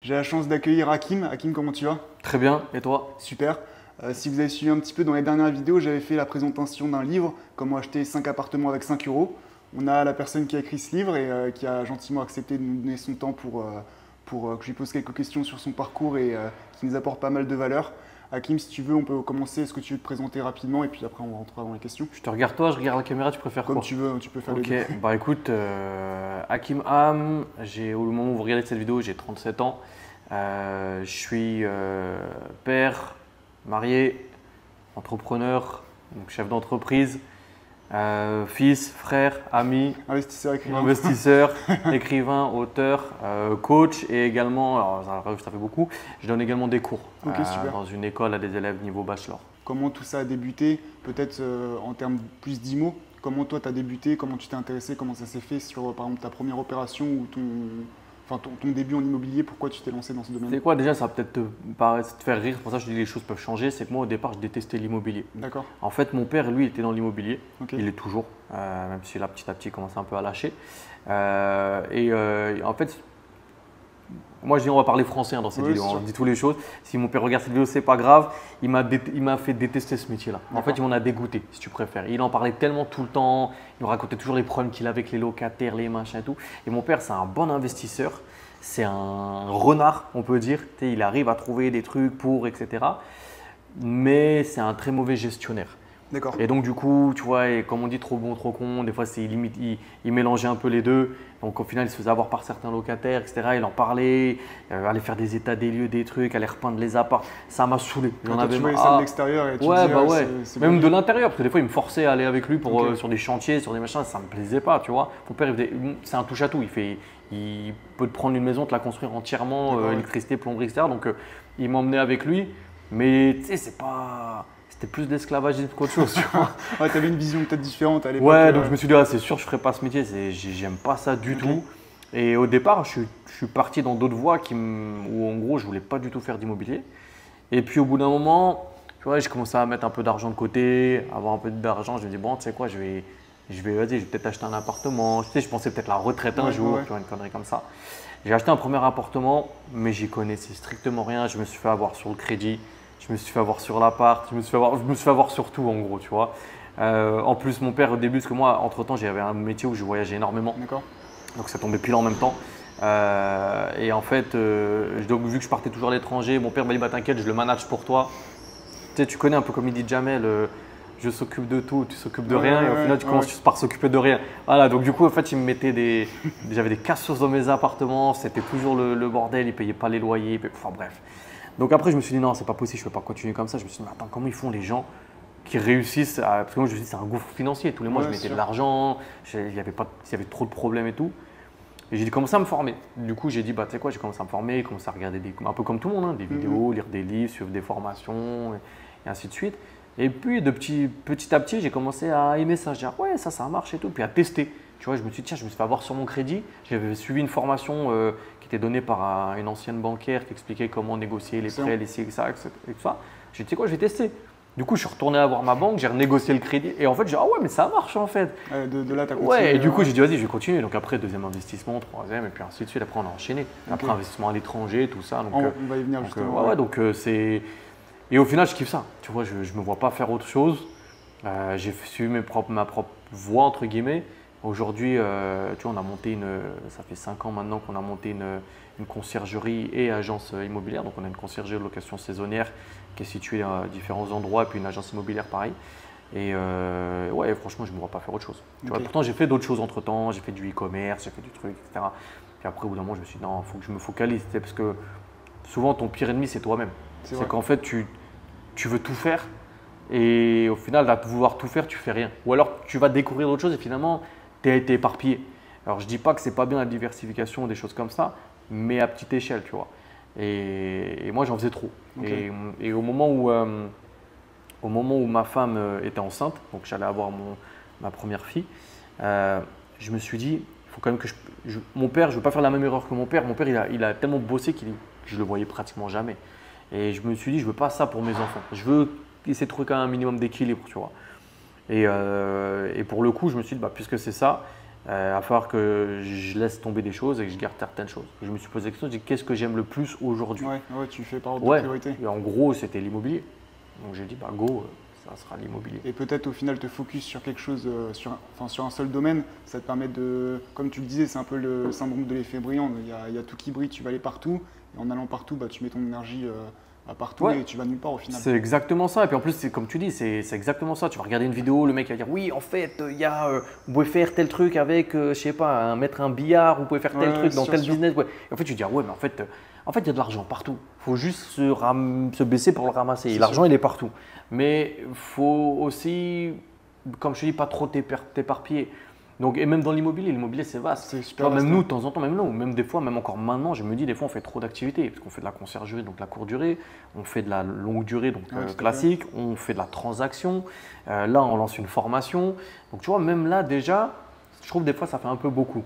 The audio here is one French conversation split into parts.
J'ai la chance d'accueillir Hakim. Hakim, comment tu vas? Très bien, et toi? Super. Si vous avez suivi un petit peu dans les dernières vidéos, j'avais fait la présentation d'un livre, Comment acheter 5 appartements avec 5 euros. On a la personne qui a écrit ce livre et qui a gentiment accepté de nous donner son temps pour que je lui pose quelques questions sur son parcours et qui nous apporte pas mal de valeur. Hakim, si tu veux, on peut commencer. Est-ce que tu veux te présenter rapidement et puis après on rentrera dans les questions? Je te regarde toi, je regarde la caméra, tu préfères Comme quoi? tu veux, tu peux faire Ok, les deux. bah écoute, Hakim Ham, au moment où vous regardez cette vidéo, j'ai 37 ans. Je suis père, marié, entrepreneur, donc chef d'entreprise, fils, frère, ami, Investisseur écrivain. investisseur, écrivain, auteur, coach et également, alors ça fait beaucoup, je donne également des cours Ok, super. dans une école à des élèves niveau bachelor. Comment tout ça a débuté? Peut-être en termes plus d'IMO. Comment toi tu as débuté? Comment tu t'es intéressé? Comment ça s'est fait sur par exemple ta première opération ou ton début en immobilier? Pourquoi tu t'es lancé dans ce C'est domaine? quoi déjà, ça va peut-être te faire rire, c'est pour ça que je dis que les choses peuvent changer, c'est que moi au départ je détestais l'immobilier. D'accord. En fait mon père lui était dans l'immobilier, Ok. il est toujours, même si là petit à petit il commence un peu à lâcher. En fait, moi je dis on va parler français dans cette Oui, vidéo, c'est sûr. on dit toutes les choses. Si mon père regarde cette vidéo c'est pas grave, il m'a fait détester ce métier là. En fait il m'en a dégoûté si tu préfères. Il en parlait tellement tout le temps, il me racontait toujours les problèmes qu'il a avec les locataires, les machins et tout. Et mon père c'est un bon investisseur. C'est un renard, on peut dire. Tu sais, il arrive à trouver des trucs pour, etc. Mais c'est un très mauvais gestionnaire. D'accord. Et donc, du coup, tu vois, et comme on dit trop bon, trop con, des fois, c'est limite, il mélangeait un peu les deux. Donc, au final, il se faisait avoir par certains locataires, etc. Il en parlait, allait faire des états des lieux, des trucs, allait repeindre les apparts. Ça m'a saoulé. J'en Toi, avais tu voyais marre. ça de Ah, l'extérieur et tu ouais, disais, bah ah, ouais. c'est Même bien. de l'intérieur, parce que des fois, il me forçait à aller avec lui pour, Ok. sur des chantiers, sur des machins, ça me plaisait pas, tu vois. Mon père, c'est un touche-à-tout. Il peut te prendre une maison, te la construire entièrement, D'accord, ouais. électricité, plomberie, etc. Donc, il m'emmenait avec lui. Mais tu sais, c'était plus d'esclavagisme qu'autre chose, tu vois. Ouais, t'avais une vision peut-être différente à l'époque. Ouais, donc je me suis dit, ah, c'est sûr, je ferai pas ce métier, j'aime pas ça du Ok. tout. Et au départ, je suis parti dans d'autres voies où en gros, je voulais pas du tout faire d'immobilier. Et puis au bout d'un moment, tu vois, j'ai commencé à mettre un peu d'argent de côté, avoir un peu d'argent. Je me dis, bon, tu sais quoi, vas-y, je vais peut-être acheter un appartement. Tu sais, je pensais peut-être la retraite un Ouais, jour, ouais. tu vois, une connerie comme ça. J'ai acheté un premier appartement, mais j'y connaissais strictement rien. Je me suis fait avoir sur le crédit, je me suis fait avoir sur l'appart, je me suis fait avoir sur tout en gros, tu vois. En plus, mon père au début, parce que moi, entre-temps, j'avais un métier où je voyageais énormément. D'accord. Donc ça tombait pile en même temps. Et en fait, donc, vu que je partais toujours à l'étranger, mon père m'a dit bah, t'inquiète, je le manage pour toi. Tu sais, tu connais un peu comme il dit Jamel, je s'occupe de tout, tu s'occupes de Ouais, rien. Et au ouais, final, tu ouais. commences par s'occuper de rien. Voilà, donc du coup, en fait, il me mettait j'avais des cassos dans mes appartements, c'était toujours le bordel, il ne payait pas les loyers, enfin bref. Donc après, je me suis dit non, c'est pas possible, je ne peux pas continuer comme ça. Je me suis dit mais attends, comment ils font les gens qui réussissent parce que moi, je me suis dit c'est un gouffre financier. Tous les mois, Ouais, je c'est mettais de sûr. l'argent, il y avait trop de problèmes et tout. Et j'ai commencé à me former. Du coup, j'ai dit, bah, tu sais quoi, j'ai commencé à me former, commencé à regarder un peu comme tout le monde, hein, des vidéos, lire des livres, suivre des formations et ainsi de suite. Et puis, petit à petit, j'ai commencé à aimer ça. Je dis, ah ouais, ça marche et tout. Puis à tester. Tu vois, je me suis dit, tiens, je me suis fait avoir sur mon crédit. J'avais suivi une formation qui était donnée par une ancienne bancaire qui expliquait comment négocier les Excellent. prêts, les ci, ça, et tout ça. J'ai dit, tu sais quoi, je vais tester. Du coup, je suis retourné voir ma banque, j'ai renégocié le crédit. Et en fait, j'ai dit, ah ouais, mais ça marche en fait. De là, t'as continué. Ouais, et du coup, j'ai dit, vas-y, je vais continuer. Donc après, deuxième investissement, troisième, et puis ainsi de suite. Après, on a enchaîné. Après, Ok. investissement à l'étranger, tout ça. Donc, On va y venir justement. ouais, donc c'est. Et au final, je kiffe ça. Tu vois, je ne me vois pas faire autre chose. J'ai suivi ma propre voie, entre guillemets. Aujourd'hui, tu vois, on a monté ça fait 5 ans maintenant qu'on a monté une conciergerie et agence immobilière. Donc, on a une conciergerie de location saisonnière qui est située à différents endroits, et puis une agence immobilière pareil. Et ouais, franchement, je ne me vois pas faire autre chose. Tu vois, Ok. pourtant, j'ai fait d'autres choses entre temps. J'ai fait du e-commerce, j'ai fait du truc, etc. Puis après, au bout d'un moment, je me suis dit, non, il faut que je me focalise. Tu sais, parce que souvent, ton pire ennemi, c'est toi-même. C'est C'est vrai. qu'en fait, tu veux tout faire. Et au final, à vouloir tout faire, tu fais rien. Ou alors, tu vas découvrir d'autres choses et finalement, tu es éparpillé. Alors, je ne dis pas que c'est pas bien la diversification ou des choses comme ça, mais à petite échelle, tu vois. Et moi, j'en faisais trop. Ok. Et au moment où ma femme était enceinte, donc j'allais avoir ma première fille, je me suis dit, il faut quand même que mon père, je ne veux pas faire la même erreur que mon père. Mon père, il a tellement bossé que je le voyais pratiquement jamais. Et je me suis dit, je ne veux pas ça pour mes enfants. Je veux essayer de trouver quand même un minimum d'équilibre, tu vois. Et pour le coup, je me suis dit, bah, puisque c'est ça, Il va falloir que je laisse tomber des choses et que je garde certaines choses. Je me suis posé la question, je dis qu'est-ce que j'aime le plus aujourd'hui? Ouais, tu fais par ordre de Ouais, priorité. et en gros, c'était l'immobilier. Donc j'ai dit, bah go, ça sera l'immobilier. Et peut-être au final te focus sur quelque chose, sur un seul domaine, ça te permet de, comme tu le disais, c'est un peu le syndrome de l'effet brillant. Il y a tout qui brille, tu vas aller partout, et en allant partout, bah, tu mets ton énergie partout Ouais. et tu vas nulle part au final. C'est exactement ça. Et puis en plus, c'est comme tu dis, c'est exactement ça. Tu vas regarder une vidéo, le mec va dire oui, en fait, il y a, vous pouvez faire tel truc avec, je sais pas, mettre un billard, vous pouvez faire tel Ouais, truc dans sûr, tel sûr. business. Ouais. Et en fait, tu te dis ah ouais, mais en fait, il y a de l'argent partout. Il faut juste se baisser pour le ramasser. Et C'est l'argent, sûr. il est partout. Mais il faut aussi, comme je te dis, pas trop t'éparpiller. Donc, et même dans l'immobilier c'est vaste. C'est Tu super vois, même vaste, nous, hein. de temps en temps, même nous, même des fois, même encore maintenant, je me dis, des fois, on fait trop d'activités. Parce qu'on fait de la conciergerie, donc la courte durée. On fait de la longue durée, donc Ouais, tout à fait. classique. On fait de la transaction. Là, on lance une formation. Donc, tu vois, même là, déjà, je trouve des fois, ça fait un peu beaucoup.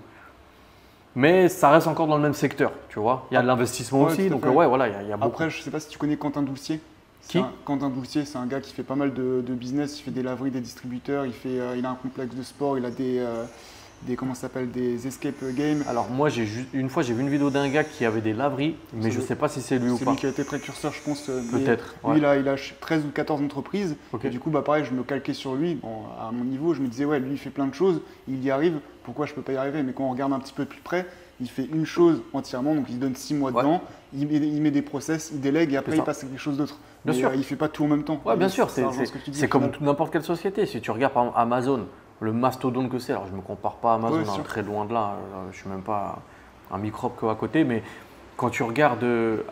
Mais ça reste encore dans le même secteur, tu vois. Il y a de l'investissement Ouais, aussi. tout à Donc, fait. ouais, voilà, il y a beaucoup. Après, je ne sais pas si tu connais Quentin Doucier. Qui? Quentin Doucier, c'est un gars qui fait pas mal de business. Il fait des laveries, des distributeurs. Il a un complexe de sport. Il a comment ça s'appelle, des escape games. Alors, moi, une fois, j'ai vu une vidéo d'un gars qui avait des laveries, mais je ne sais pas si c'est lui ou C'est pas. lui qui a été précurseur, je pense. Mais Peut-être, Lui, ouais. il a 13 ou 14 entreprises. Ok. Et du coup, bah, pareil, je me calquais sur lui. Bon, à mon niveau, je me disais, ouais, lui, il fait plein de choses. Il y arrive. Pourquoi je ne peux pas y arriver? Mais quand on regarde un petit peu plus près, il fait une chose entièrement. Donc, il se donne 6 mois Ouais. dedans. Il met des process, il délègue et après, C'est il ça. passe à quelque chose d'autre. Bien Mais sûr. il ne fait pas tout en même temps. Ouais, bien Et sûr, ça rejoint ce que tu dis, c'est au comme final. n'importe quelle société. Si tu regardes par exemple Amazon, le mastodonte que c'est, alors je ne me compare pas à Amazon, Ouais, hein, sûr. très loin de là, je ne suis même pas un microbe qu'à côté, mais quand tu regardes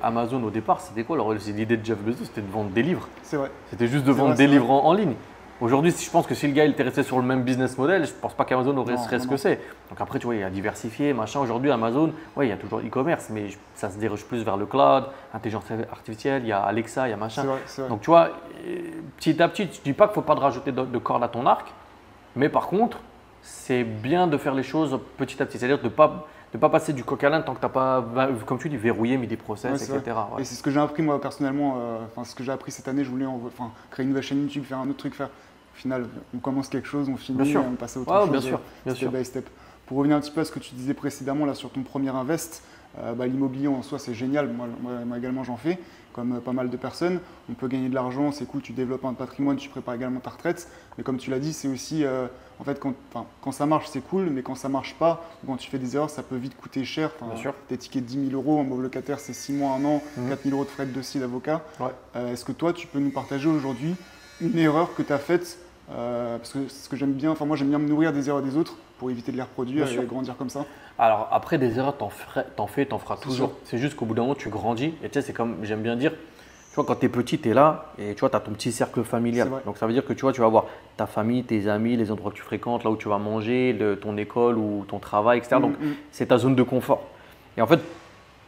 Amazon au départ, c'était quoi l'idée de Jeff Bezos? C'était de vendre des livres. C'est vrai. C'était juste de C'est vendre vrai, des c'est livres en ligne. Aujourd'hui, je pense que si le gars il était resté sur le même business model, je ne pense pas qu'Amazon aurait Non, serait ce non, que c'est. Donc après, tu vois, il y a diversifié, machin. Aujourd'hui, Amazon, ouais, il y a toujours e-commerce, mais ça se dirige plus vers le cloud, intelligence artificielle, il y a Alexa, il y a machin. C'est vrai, c'est vrai. Donc tu vois, petit à petit, je ne dis pas qu'il ne faut pas de rajouter de corde à ton arc, mais par contre, c'est bien de faire les choses petit à petit. C'est-à-dire de ne pas passer du coq à l'âne tant que tu n'as pas, comme tu dis, verrouillé, mis des process, Ouais, c'est etc. vrai. Ouais. Et c'est ce que j'ai appris moi personnellement, ce que j'ai appris cette année, je voulais créer une nouvelle chaîne YouTube, faire un autre truc, au final, on commence quelque chose, on finit, Bien sûr. on passe à autre Ouais, chose, bien sûr, bien step sûr. by step. Pour revenir un petit peu à ce que tu disais précédemment là sur ton premier invest, l'immobilier en soi c'est génial, moi également j'en fais, comme pas mal de personnes. On peut gagner de l'argent, c'est cool, tu développes un patrimoine, tu prépares également ta retraite. Mais comme tu l'as dit, c'est aussi, en fait, quand ça marche c'est cool, mais quand ça marche pas, ou quand tu fais des erreurs, ça peut vite coûter cher. Bien sûr. Des tickets de 10 000 euros, un meuble locataire c'est 6 mois, 1 an, 4 000 euros de frais de dossier d'avocat. Ouais. Est-ce que toi tu peux nous partager aujourd'hui une erreur que tu as faite? Parce que ce que j'aime bien, moi j'aime bien me nourrir des erreurs des autres pour éviter de les reproduire Bien et sûr. grandir comme ça. Alors après des erreurs, t'en fais, t'en feras toujours. sûr. C'est juste qu'au bout d'un moment, tu grandis. Et tu sais, c'est comme j'aime bien dire, tu vois, quand tu es petit, tu es là et tu vois, tu as ton petit cercle familial. C'est vrai. Donc ça veut dire que tu vois, tu vas avoir ta famille, tes amis, les endroits que tu fréquentes, là où tu vas manger, ton école ou ton travail, etc. Donc c'est ta zone de confort. Et en fait,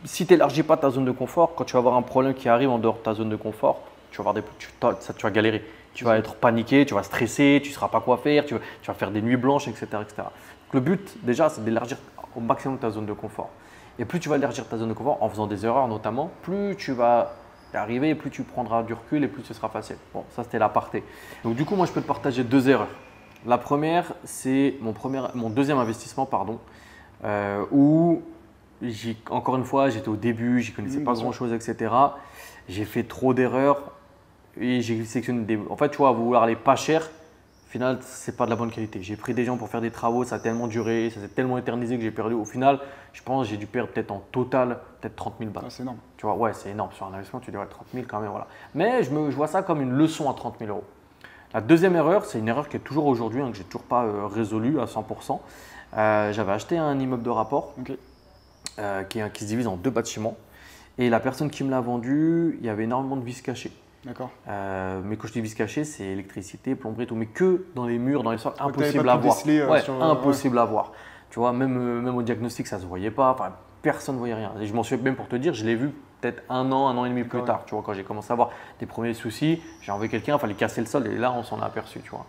si tu n'élargis pas ta zone de confort, quand tu vas avoir un problème qui arrive en dehors de ta zone de confort, tu vas tu vas galérer. Tu vas être paniqué, tu vas stresser, tu ne sauras pas quoi faire, tu vas faire des nuits blanches, etc. etc. Donc, le but, déjà, c'est d'élargir au maximum ta zone de confort. Et plus tu vas élargir ta zone de confort, en faisant des erreurs notamment, plus tu vas y arriver, plus tu prendras du recul et plus ce sera facile. Bon, ça, c'était l'aparté. Donc, du coup, moi, je peux te partager 2 erreurs. La première, c'est mon deuxième investissement, pardon, où, encore une fois, j'étais au début, je n'y connaissais pas bien sûr. grand-chose, etc. J'ai fait trop d'erreurs. Et j'ai sélectionné des. En fait, tu vois, vouloir aller pas cher, au final, c'est pas de la bonne qualité. J'ai pris des gens pour faire des travaux, ça a tellement duré, ça s'est tellement éternisé que j'ai perdu. Au final, je pense que j'ai dû perdre peut-être en total, peut-être 30 000 balles. Ah, c'est énorme. Tu vois, ouais, c'est énorme. Sur un investissement, tu dis ouais, 30 000 quand même, voilà. Mais je vois ça comme une leçon à 30 000 euros. La deuxième erreur, c'est une erreur qui est toujours aujourd'hui, que j'ai toujours pas résolue à 100%. J'avais acheté un immeuble de rapport Ok. qui se divise en 2 bâtiments. Et la personne qui me l'a vendu, il y avait énormément de vis cachés. D'accord. Mais quand je dis vis caché, c'est électricité, plomberie, tout, mais que dans les murs, dans les sols, t'avais impossible pas à pu voir. déceler, Ouais, sur, impossible à voir. Tu vois, même au diagnostic, ça ne se voyait pas. Enfin, personne ne voyait rien. Et je m'en souviens même pour te dire, je l'ai vu peut-être un an et demi plus D'accord, tard. Tu vois, quand j'ai commencé à avoir des premiers soucis, j'ai envoyé quelqu'un, il fallait casser le sol et là, on s'en a aperçu. Tu vois.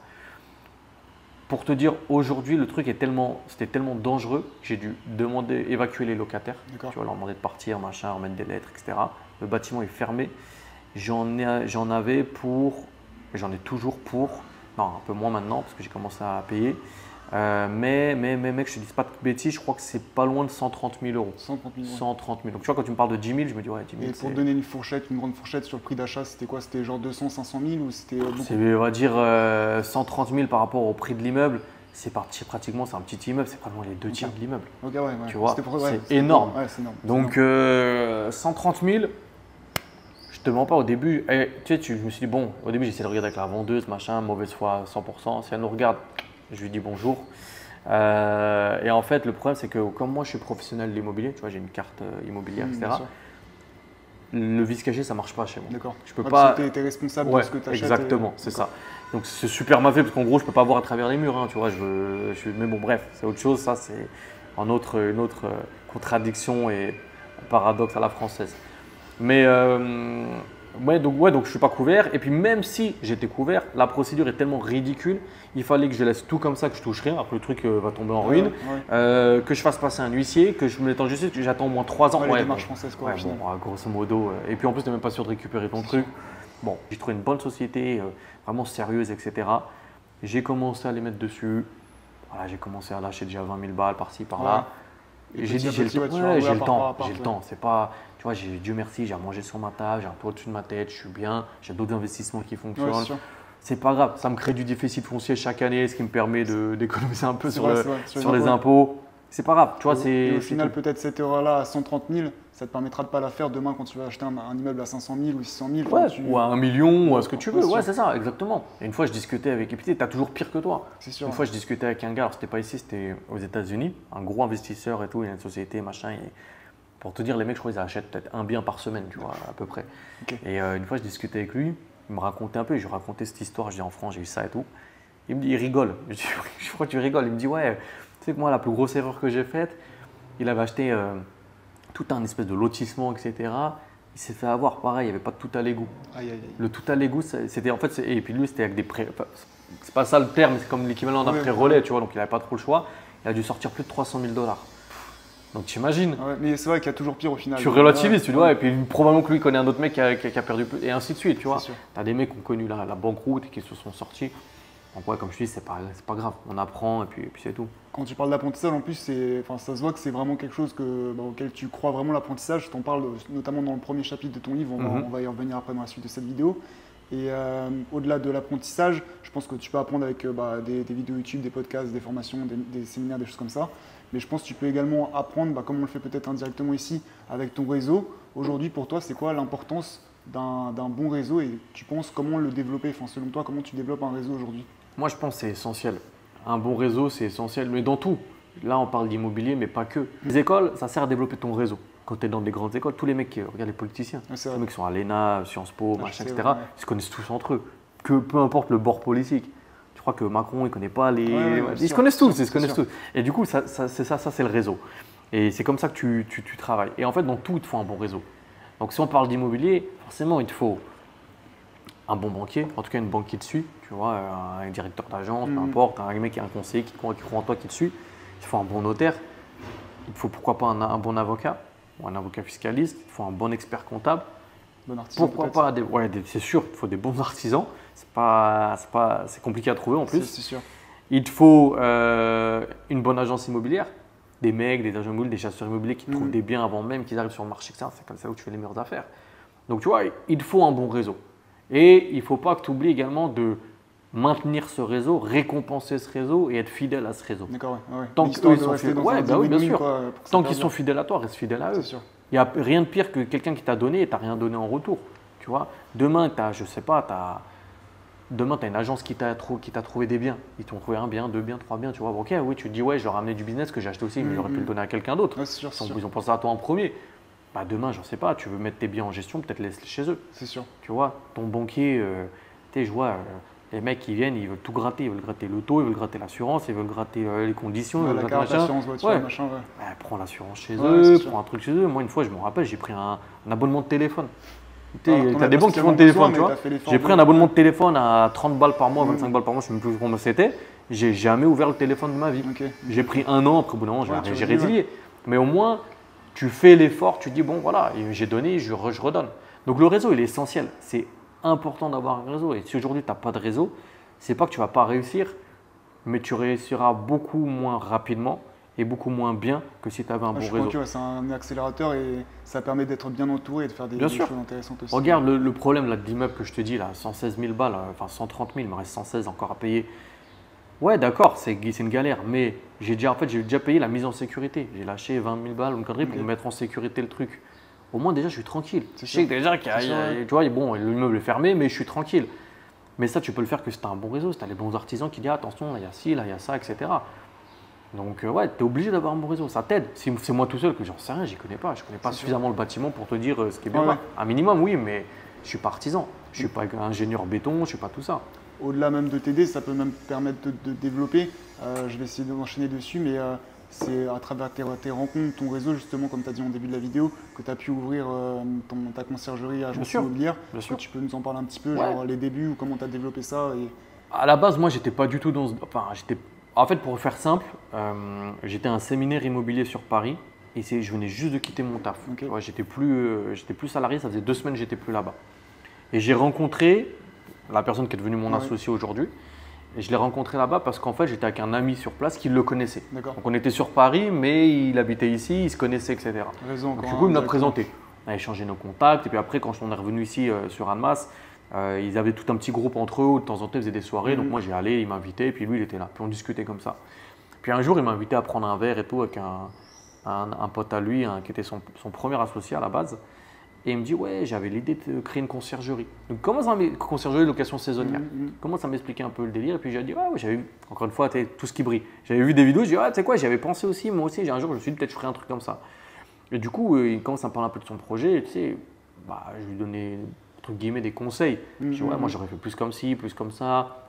Pour te dire, aujourd'hui, le truc c'était tellement dangereux que j'ai dû évacuer les locataires. D'accord. Tu vois, leur demander de partir, machin, remettre des lettres, etc. Le bâtiment est fermé. J'en ai toujours pour, non, un peu moins maintenant parce que j'ai commencé à payer, Mais mec, je te dis pas de bêtises, je crois que c'est pas loin de 130 000 euros. 130 000 euros. 130 000. Donc tu vois, quand tu me parles de 10 000, je me dis ouais, 10 000. Et pour te donner une fourchette, une grande fourchette sur le prix d'achat, c'était quoi? C'était genre 200, 500 000 ou c'était beaucoup? C'est, on va dire 130 000 par rapport au prix de l'immeuble. C'est pratiquement, c'est un petit immeuble, c'est pratiquement les 2 tiers de l'immeuble. Ok, ouais. Tu vois, ouais, c'est énorme. Ouais, c'est énorme. Donc 130 000, je te mens pas au début. Tu sais, je me suis dit, bon, au début, j'essaie de regarder avec la vendeuse, machin, mauvaise foi 100%. Si elle nous regarde, je lui dis bonjour. Et en fait, le problème, c'est que comme moi, je suis professionnel de l'immobilier, tu vois, j'ai une carte immobilière, etc. Le vice caché, ça marche pas chez moi. D'accord. Je peux pas. Tu es responsable de ce que tu achètes. Exactement, c'est ça. Donc c'est super mal fait parce qu'en gros, je peux pas voir à travers les murs, hein, tu vois. Mais bon, bref, c'est autre chose. Ça, c'est une autre contradiction et paradoxe à la française. Mais donc je suis pas couvert. Et puis même si j'étais couvert, la procédure est tellement ridicule. Il fallait que je laisse tout comme ça, que je touche rien. Après, le truc va tomber en ruine. Que je fasse passer un huissier, que je me mette en justice, que j'attends au moins 3 ans. Les démarches françaises, quoi. Grosso modo. Et puis en plus, tu n'es même pas sûr de récupérer ton truc. Bon, j'ai trouvé une bonne société, vraiment sérieuse, etc. J'ai commencé à les mettre dessus. Voilà, j'ai commencé à lâcher déjà 20 000 balles par-ci, par-là. Et j'ai dit, j'ai le temps. J'ai le temps. C'est pas, tu vois, Dieu merci, j'ai à manger sur ma table, j'ai un toit au-dessus de ma tête, je suis bien, j'ai d'autres investissements qui fonctionnent. C'est pas grave, ça me crée du déficit foncier chaque année, ce qui me permet d'économiser un peu sur les impôts. C'est pas grave, tu vois. Et au final, peut-être cette erreur-là à 130 000, ça te permettra de ne pas la faire demain quand tu vas acheter un immeuble à 500 000 ou 600 000. Ou à 1 million, ou à ce que tu veux. Ouais, c'est ça, exactement. Et une fois, je discutais avec. Et puis, tu as toujours pire que toi. C'est sûr. Une fois, je discutais avec un gars, alors c'était pas ici, c'était aux États-Unis, un gros investisseur et tout, il a une société, machin. Et pour te dire, les mecs, je crois qu'ils achètent peut-être un bien par semaine, tu vois, à peu près. Okay. Et une fois, je discutais avec lui, il me racontait un peu, et je lui racontais cette histoire, je dis en France, j'ai eu ça et tout. Il me dit, il rigole. Je dis, je crois que tu rigoles. Il me dit, ouais, tu sais que moi, la plus grosse erreur que j'ai faite, il avait acheté tout un espèce de lotissement, etc. Il s'est fait avoir, pareil, il n'y avait pas de tout à l'égout. Le tout à l'égout, c'était en fait, et puis lui, c'était avec des prêts. Enfin, c'est pas ça le terme, mais c'est comme l'équivalent d'un prêt relais, tu vois, donc il n'avait pas trop le choix. Il a dû sortir plus de 300 000 $. Donc tu imagines. Mais c'est vrai qu'il y a toujours pire au final. Tu relativises, tu vois, et puis probablement que lui connaît un autre mec qui a perdu plus, et ainsi de suite, tu vois. Tu as des mecs qui ont connu la banqueroute et qui se sont sortis. Donc ouais, comme je te dis, c'est pas grave, on apprend et puis c'est tout. Quand tu parles d'apprentissage, en plus, ça se voit que c'est vraiment quelque chose auquel tu crois vraiment, l'apprentissage. Je t'en parle notamment dans le premier chapitre de ton livre, on va y revenir après dans la suite de cette vidéo. Et au-delà de l'apprentissage, je pense que tu peux apprendre avec des vidéos YouTube, des podcasts, des formations, des séminaires, des choses comme ça. Mais je pense que tu peux également apprendre, comme on le fait peut-être indirectement ici, avec ton réseau. Aujourd'hui, pour toi, c'est quoi l'importance d'un bon réseau et tu penses comment le développer? Enfin, selon toi, comment tu développes un réseau aujourd'hui? Moi, je pense que c'est essentiel. Un bon réseau, c'est essentiel, mais dans tout. Là, on parle d'immobilier, mais pas que. Les écoles, ça sert à développer ton réseau. Quand tu es dans des grandes écoles, tous les mecs, regarde les politiciens, les mecs qui sont à l'ENA, Sciences Po, machin, etc., ils se connaissent tous entre eux. Peu importe le bord politique. Je crois que Macron, il ne connaît pas les… ils se connaissent tous, Et du coup, ça c'est le réseau. Et c'est comme ça que tu travailles. Et en fait, dans tout, il te faut un bon réseau. Donc, si on parle d'immobilier, forcément, il te faut un bon banquier, en tout cas une banque qui te suit, tu vois, un directeur d'agence, peu importe, un mec qui est un conseiller qui croit en toi, qui te suit. Il faut un bon notaire, il faut pourquoi pas un bon avocat ou un avocat fiscaliste, il faut un bon expert comptable. Bon artisan, pourquoi pas c'est sûr, il faut des bons artisans, c'est compliqué à trouver en plus. C'est sûr. Il te faut une bonne agence immobilière, des mecs, des agents immobiliers, des chasseurs immobiliers qui trouvent des biens avant même qu'ils arrivent sur le marché, c'est comme ça où tu fais les meilleures affaires. Donc tu vois, il te faut un bon réseau. Et il ne faut pas que tu oublies également de maintenir ce réseau, récompenser ce réseau et être fidèle à ce réseau. D'accord, ouais. Tant qu'ils sont fidèles, bien sûr. Tant qu'ils sont fidèles à toi, reste fidèle à eux. Il n'y a rien de pire que quelqu'un qui t'a donné et tu n'as rien donné en retour. Tu vois, demain, tu as une agence qui t'a trouvé des biens. Ils t'ont trouvé un bien, 2 biens, 3 biens. Tu vois, ok, oui, tu te dis, ouais, je leur ai amené du business que j'ai acheté aussi, mais j'aurais pu le donner à quelqu'un d'autre. Ils ont pensé à toi en premier. Bah demain, je ne sais pas, tu veux mettre tes biens en gestion, peut-être laisse-les chez eux. C'est sûr. Tu vois, ton banquier, je vois les mecs qui viennent, ils veulent tout gratter. Ils veulent gratter le taux, ils veulent gratter l'assurance, ils veulent gratter les conditions. La carte d'assurance voiture, machin. Bah, prends l'assurance chez eux, prends un truc chez eux. Moi, une fois, je me rappelle, j'ai pris un abonnement de téléphone. Tu as des banques qui font le téléphone, tu vois. J'ai pris un abonnement de téléphone à 30 balles par mois, 25 balles par mois, je ne sais même plus combien c'était. J'ai jamais ouvert le téléphone de ma vie. J'ai pris 1 an, après au bout d'un moment, j'ai résilié. Mais au moins, tu fais l'effort, tu dis bon voilà, j'ai donné, je redonne. Donc le réseau, il est essentiel. C'est important d'avoir un réseau. Et si aujourd'hui tu n'as pas de réseau, c'est pas que tu vas pas réussir, mais tu réussiras beaucoup moins rapidement et beaucoup moins bien que si tu avais un bon Je réseau. crois que c'est un accélérateur et ça permet d'être bien entouré et de faire des choses intéressantes aussi. Regarde le problème là, de l'immeuble que je te dis, là, 116 000 balles, enfin 130 000, il me reste 116 encore à payer. Ouais, d'accord, c'est une galère, mais j'ai déjà payé la mise en sécurité. J'ai lâché 20 000 balles ou une connerie pour mettre en sécurité le truc. Au moins, déjà, je suis tranquille. Je sais déjà qu'il y a, tu vois, bon, l'immeuble est fermé, mais je suis tranquille. Mais ça, tu peux le faire que si tu as un bon réseau, si tu as les bons artisans qui disent attention, là, il y a ci, là, il y a ça, etc. Donc, ouais, tu es obligé d'avoir un bon réseau. Ça t'aide. Si c'est moi tout seul que j'en sais rien, je connais pas. Je connais pas suffisamment le bâtiment pour te dire ce qui est bien. Ouais. Un minimum, oui, mais je suis pas artisan. Je suis pas ingénieur béton, je suis pas tout ça. Au-delà même de t'aider, ça peut même permettre de développer. Je vais essayer d'enchaîner dessus, mais c'est à travers tes rencontres, ton réseau, justement, comme tu as dit en début de la vidéo, que tu as pu ouvrir ta conciergerie à agence immobilière. Tu peux nous en parler un petit peu, genre les débuts ou comment tu as développé ça À la base, moi, j'étais pas du tout dans ce. Enfin, en fait, pour faire simple, j'étais à un séminaire immobilier sur Paris et je venais juste de quitter mon taf. Okay. Ouais, j'étais plus salarié, ça faisait 2 semaines que j'étais plus là-bas. Et j'ai rencontré la personne qui est devenue mon associé aujourd'hui. Et je l'ai rencontré là-bas parce qu'en fait, j'étais avec un ami sur place qui le connaissait. Donc, on était sur Paris, mais il habitait ici, il se connaissait, etc. Donc, du coup, il m'a présenté. On a échangé nos contacts. Et puis après, quand on est revenu ici sur Annemasse, ils avaient tout un petit groupe entre eux où de temps en temps, ils faisaient des soirées. Donc, moi, j'y allais, il m'invitait, et puis lui, il était là. Puis on discutait comme ça. Puis un jour, il m'a invité à prendre un verre et tout avec un pote à lui, qui était son premier associé à la base. Et il me dit, ouais, j'avais l'idée de créer une conciergerie. Donc, conciergerie de location saisonnière. Commence à m'expliquer un peu le délire. Et puis, j'ai dit, ouais, j'avais vu, encore une fois, tout ce qui brille. J'avais vu des vidéos, j'ai dit, tu sais quoi, j'avais pensé aussi, moi aussi, un jour, je me suis dit, peut-être je ferais un truc comme ça. Et du coup, il commence à me parler un peu de son projet. Et tu sais, je lui donnais, entre guillemets, des conseils. Je dis, ouais, moi, j'aurais fait plus comme ci, plus comme ça.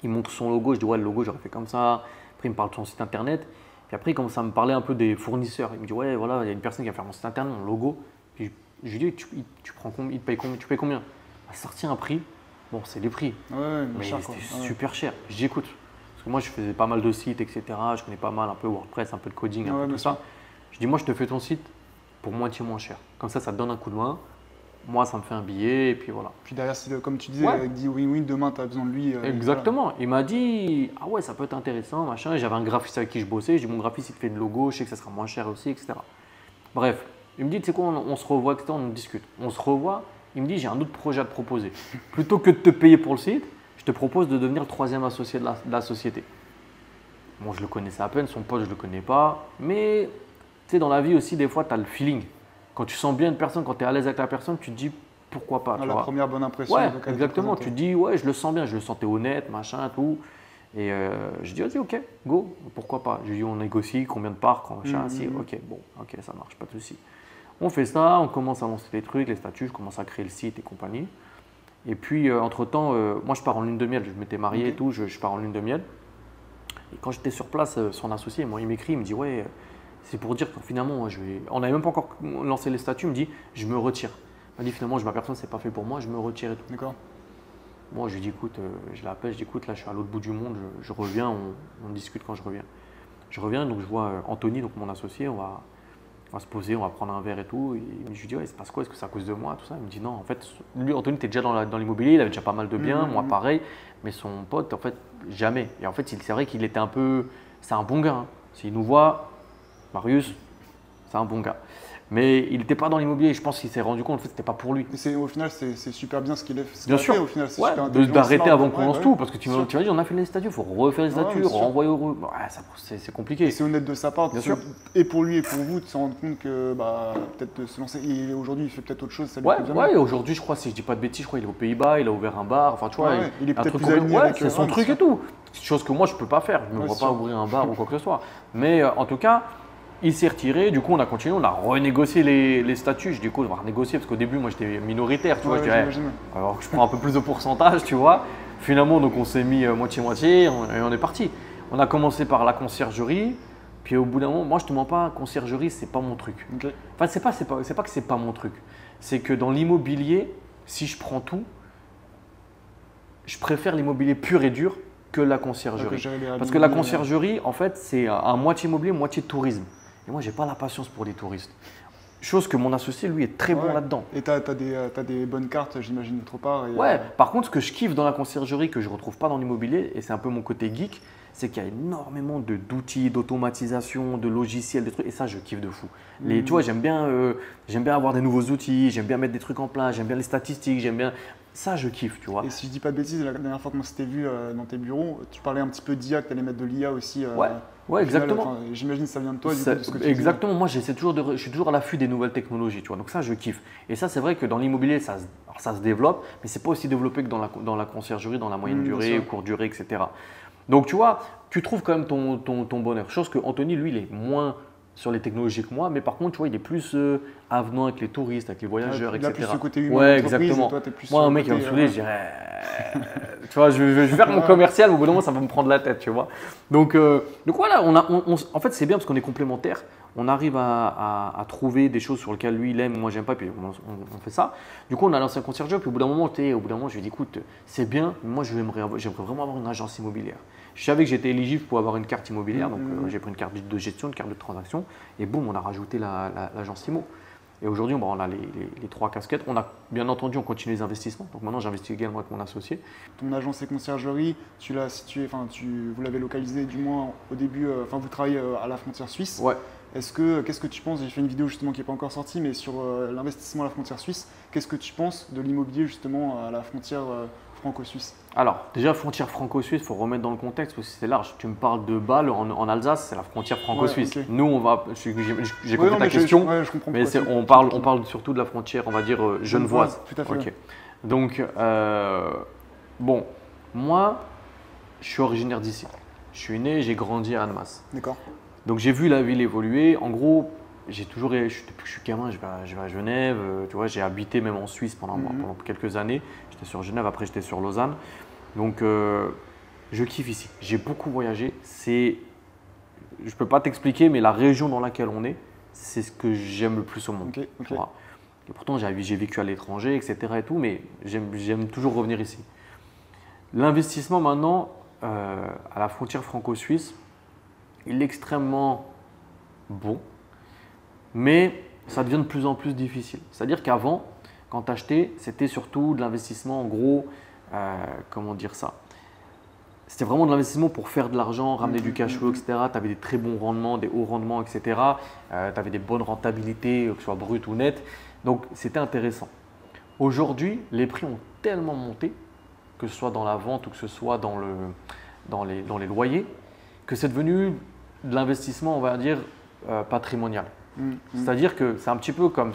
Il montre son logo. Je dis, ouais, le logo, j'aurais fait comme ça. Après, il me parle de son site internet. Puis après, il commence à me parler un peu des fournisseurs. Il me dit, ouais, voilà, il y a une personne qui va faire mon site internet, mon logo. Puis, je lui dis, tu prends combien, il te paye combien, tu payes combien? Il a sorti un prix. Bon, c'est les prix. Mais c'était super cher. Je dis, écoute, parce que moi, je faisais pas mal de sites, etc. Je connais pas mal un peu WordPress, un peu de coding, un peu tout ça. Je dis, moi, je te fais ton site pour moitié moins cher. Comme ça te donne un coup de main. Moi, ça me fait un billet, et puis voilà. Puis derrière, comme tu disais, avec dit win-win, demain, tu as besoin de lui. Exactement. Voilà. Il m'a dit, ah ouais, ça peut être intéressant, machin. J'avais un graphiste avec qui je bossais. Je dis, mon graphiste, il te fait de logo, je sais que ça sera moins cher aussi, etc. Bref. Il me dit, tu sais quoi, on se revoit, etc. On discute. On se revoit. Il me dit, j'ai un autre projet à te proposer. Plutôt que de te payer pour le site, je te propose de devenir le 3e associé de la société. Bon, je le connaissais à peine, son pote, je ne le connais pas. Mais tu sais, dans la vie aussi, des fois, tu as le feeling. Quand tu sens bien une personne, quand tu es à l'aise avec la personne, tu te dis, pourquoi pas. La première bonne impression. Ouais, exactement. Tu te dis, ouais, je le sens bien, je le sentais honnête, machin, tout. Et je dis, vas-y, ok, go, pourquoi pas. Je lui dis, on négocie, combien de parts, machin, si, ok, bon, ok, ça marche, pas de souci. On fait ça, on commence à lancer les trucs, les statuts, je commence à créer le site et compagnie. Et puis, entre-temps, moi, je pars en lune de miel. Je m'étais marié et tout, je pars en lune de miel. Et quand j'étais sur place, son associé, moi, il m'écrit, il me dit, ouais, c'est pour dire que finalement, on n'avait même pas encore lancé les statuts, il me dit, je me retire. Il m'a dit, finalement, je m'aperçois que ce n'est pas fait pour moi, je me retire et tout. D'accord. Moi, je lui dis, écoute, je l'appelle, je dis, écoute, là, je suis à l'autre bout du monde, je reviens, on discute quand je reviens. Je reviens, donc je vois Anthony, donc mon associé, on va se poser, on va prendre un verre et tout. Et je lui dis, ouais, c'est parce quoi? Est-ce que c'est à cause de moi? Tout ça. Il me dit, non, en fait, lui, Anthony, était déjà dans l'immobilier, il avait déjà pas mal de biens, moi pareil, mais son pote, en fait, jamais. Et en fait, c'est vrai qu'il était un peu. C'est un bon gars. Hein. S'il nous voit, Marius, c'est un bon gars. Mais il n'était pas dans l'immobilier, je pense qu'il s'est rendu compte en fait, que ce n'était pas pour lui. Au final, c'est super bien ce qu'il a fait. Bien sûr, au final, d'arrêter avant qu'on lance tout, parce que tu vas dire, on a fait les statuts, il faut refaire les statuts, renvoyer au. C'est compliqué. Et c'est honnête de sa part, bien sûr. Et pour lui et pour vous, de se rendre compte que peut-être de se lancer. Et aujourd'hui, il fait peut-être autre chose. Ça lui ouais, aujourd'hui, je crois, si je dis pas de bêtises, je crois qu'il est aux Pays-Bas, il a ouvert un bar, enfin tu vois, il est peut-être plus aligné avec c'est son truc et tout. Chose que moi, je ne peux pas faire, je ne me vois pas ouvrir un bar ou quoi que ce soit. Mais en tout cas, il s'est retiré, du coup on a continué, on a renégocié les statuts. Je dis écoute, on va renégocier parce qu'au début moi j'étais minoritaire, tu vois, je dirais, alors je prends un peu plus de pourcentage, tu vois. Finalement donc on s'est mis moitié-moitié et on est parti. On a commencé par la conciergerie, puis au bout d'un moment, moi je te mens pas, conciergerie c'est pas mon truc. Okay. Enfin c'est pas que c'est pas mon truc, c'est que dans l'immobilier, si je prends tout, je préfère l'immobilier pur et dur que la conciergerie. Parce que la conciergerie en fait c'est un moitié immobilier, moitié tourisme. Et moi, je n'ai pas la patience pour les touristes. Chose que mon associé, lui, est très bon là-dedans. Et tu as des bonnes cartes, j'imagine, d'autre part. Ouais, par contre, ce que je kiffe dans la conciergerie, que je ne retrouve pas dans l'immobilier, et c'est un peu mon côté geek, c'est qu'il y a énormément d'outils, d'automatisation, de logiciels, de trucs. Et ça, je kiffe de fou. Tu vois, j'aime bien avoir des nouveaux outils, j'aime bien mettre des trucs en place, j'aime bien les statistiques, j'aime bien… Ça, je kiffe, tu vois. Et si je dis pas de bêtises, la dernière fois qu'on s'était vu dans tes bureaux, tu parlais un petit peu d'IA, que tu allais mettre de l'IA aussi. Ouais, exactement. J'imagine que ça vient de toi, Ça, du coup, de ce que tu exactement. Moi, je suis toujours à l'affût des nouvelles technologies, tu vois. Donc ça, je kiffe. Et ça, c'est vrai que dans l'immobilier, ça se développe, mais c'est pas aussi développé que dans la conciergerie, dans la moyenne durée, courte durée, etc. Donc, tu vois, tu trouves quand même ton bonheur. Chose que Anthony, lui, il est moins sur les technologies que moi, mais par contre, tu vois, il est plus avenant avec les touristes, avec les voyageurs, il a etc. plus ce côté humain Ouais, d'entreprise, exactement. et toi, t'es plus Moi, sur un le mec qui va me côté, saouler, je dirais… Tu vois, je vais faire mon commercial, mais au bout d'un moment, ça va me prendre la tête, tu vois. Donc voilà, en fait, c'est bien parce qu'on est complémentaires. On arrive à trouver des choses sur lesquelles lui, il aime, moi, j'aime pas, puis on fait ça. Du coup, on a lancé un concierge, puis au bout d'un moment, je lui ai dit, écoute, c'est bien, mais moi, j'aimerais vraiment avoir une agence immobilière. Je savais que j'étais éligible pour avoir une carte immobilière, donc j'ai pris une carte de gestion, une carte de transaction, et boum, on a rajouté l'agence IMO. Et aujourd'hui, on a les 3 casquettes. Bien entendu, on continue les investissements. Donc maintenant, j'investis également avec mon associé. Ton agence et conciergerie, tu l'as située, vous l'avez localisée du moins au début, vous travaillez à la frontière suisse. Ouais. Qu'est-ce que tu penses, j'ai fait une vidéo justement qui n'est pas encore sortie, mais sur l'investissement à la frontière suisse, qu'est-ce que tu penses de l'immobilier justement à la frontière franco-suisse? Alors, déjà, frontière franco-suisse, il faut remettre dans le contexte parce que c'est large. Tu me parles de Bâle en Alsace, c'est la frontière franco-suisse. Ouais, okay. Nous, j'ai compris ta question, je comprends mais on parle surtout de la frontière, on va dire, genevoise. Tout à fait. Okay. Donc, bon, moi, je suis originaire d'ici. Je suis né, j'ai grandi à Annemasse. D'accord. Donc, j'ai vu la ville évoluer. En gros, depuis que je suis gamin, je vais à Genève. Tu vois, j'ai habité même en Suisse pendant quelques années. J'étais sur Genève, après j'étais sur Lausanne. Donc, je kiffe ici. J'ai beaucoup voyagé. Je ne peux pas t'expliquer, mais la région dans laquelle on est, c'est ce que j'aime le plus au monde. Okay. Et pourtant, j'ai vécu à l'étranger, etc. et tout, mais j'aime toujours revenir ici. L'investissement maintenant à la frontière franco-suisse, il est extrêmement bon, mais ça devient de plus en plus difficile. C'est-à-dire qu'avant, quand tu achetais, c'était surtout de l'investissement en gros, comment dire ça? C'était vraiment de l'investissement pour faire de l'argent, ramener du cash flow, etc. Tu avais des très bons rendements, des hauts rendements, etc. Tu avais des bonnes rentabilités, que ce soit brut ou net. Donc, c'était intéressant. Aujourd'hui, les prix ont tellement monté, que ce soit dans la vente ou que ce soit dans les loyers, que c'est devenu de l'investissement, on va dire, patrimonial. C'est-à-dire que c'est un petit peu comme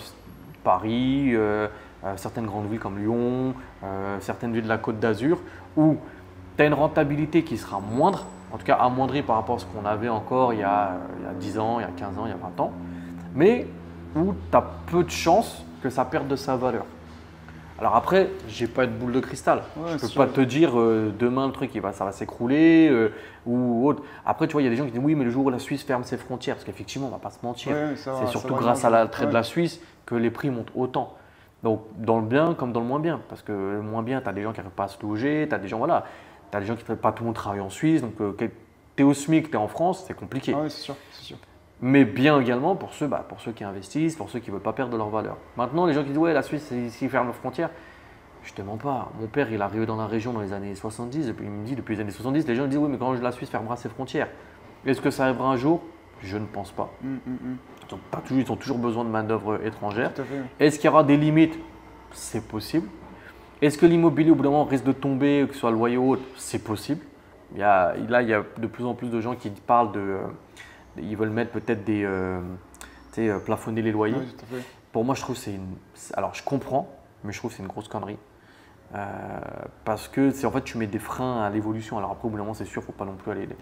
Paris, certaines grandes villes comme Lyon, certaines villes de la Côte d'Azur, où tu as une rentabilité qui sera moindre, en tout cas amoindrie par rapport à ce qu'on avait encore il y a 10 ans, il y a 15 ans, il y a 20 ans, mais où tu as peu de chances que ça perde de sa valeur. Alors après, je n'ai pas de boule de cristal. Je ne peux pas te dire demain le truc ça va s'écrouler ou autre. Après, tu vois, il y a des gens qui disent oui, mais le jour où la Suisse ferme ses frontières, parce qu'effectivement, on ne va pas se mentir, c'est surtout grâce à l'attrait de la Suisse que les prix montent autant. Donc, dans le bien comme dans le moins bien. Parce que le moins bien, tu as des gens qui n'arrivent pas à se loger, tu as des gens, voilà, tu as des gens qui ne pas tout le monde travaille en Suisse. Donc, tu es au SMIC, tu es en France, c'est compliqué. Ah oui, c'est sûr. Mais bien également pour ceux qui investissent, pour ceux qui ne veulent pas perdre de leur valeur. Maintenant, les gens qui disent ouais, la Suisse, s'ils ferment leurs frontières, je ne te mens pas. Mon père, il est arrivé dans la région dans les années 70. Il me dit depuis les années 70, les gens disent oui, mais quand la Suisse fermera ses frontières, est-ce que ça arrivera un jour? Je ne pense pas. Ils ont toujours besoin de main-d'œuvre étrangère. Est-ce qu'il y aura des limites? C'est possible. Est-ce que l'immobilier, au bout d'un moment, risque de tomber, que ce soit le loyer ou autre? C'est possible. Il y a de plus en plus de gens qui parlent ils veulent mettre peut-être plafonner les loyers. Oui, pour moi, je trouve que alors, je comprends, mais je trouve que c'est une grosse connerie. Parce que en fait, tu mets des freins à l'évolution. Alors après, au bout d'un moment, c'est sûr, il ne faut pas non plus aller. Des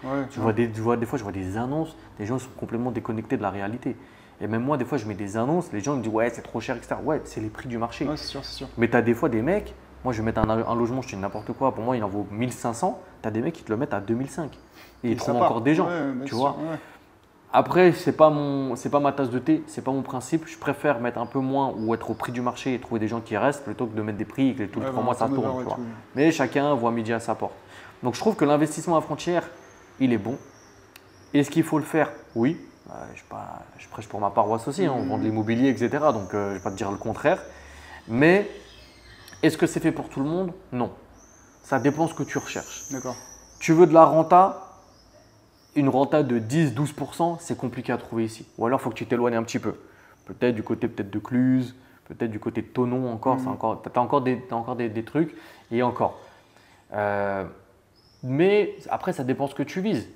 fois, je vois des annonces, les gens sont complètement déconnectés de la réalité. Et même moi, des fois, je mets des annonces, les gens me disent ouais, c'est trop cher, etc. Ouais, c'est les prix du marché. Ouais, c'est sûr. Mais tu as des fois des mecs, moi, je vais mettre un logement, je te dis n'importe quoi, pour moi, il en vaut 1500. Tu as des mecs qui te le mettent à 2005. Et ils trouvent encore des gens, tu vois. Après, c'est pas ma tasse de thé, c'est pas mon principe. Je préfère mettre un peu moins ou être au prix du marché et trouver des gens qui restent plutôt que de mettre des prix et que tous les 3 mois ça tourne. Mais chacun voit midi à sa porte. Donc je trouve que l'investissement à frontière, il est bon. Est-ce qu'il faut le faire? Oui. Je prêche pour ma paroisse aussi, on vend de l'immobilier, etc. Donc je ne vais pas te dire le contraire. Mais est-ce que c'est fait pour tout le monde? Non. Ça dépend ce que tu recherches. D'accord. Tu veux de la renta? une renta de 10-12%, c'est compliqué à trouver ici. Ou alors, il faut que tu t'éloignes un petit peu. Peut-être du côté de Cluse, peut-être du côté de Thonon encore. Tu as encore des trucs et encore. Mais après, ça dépend ce que tu vises.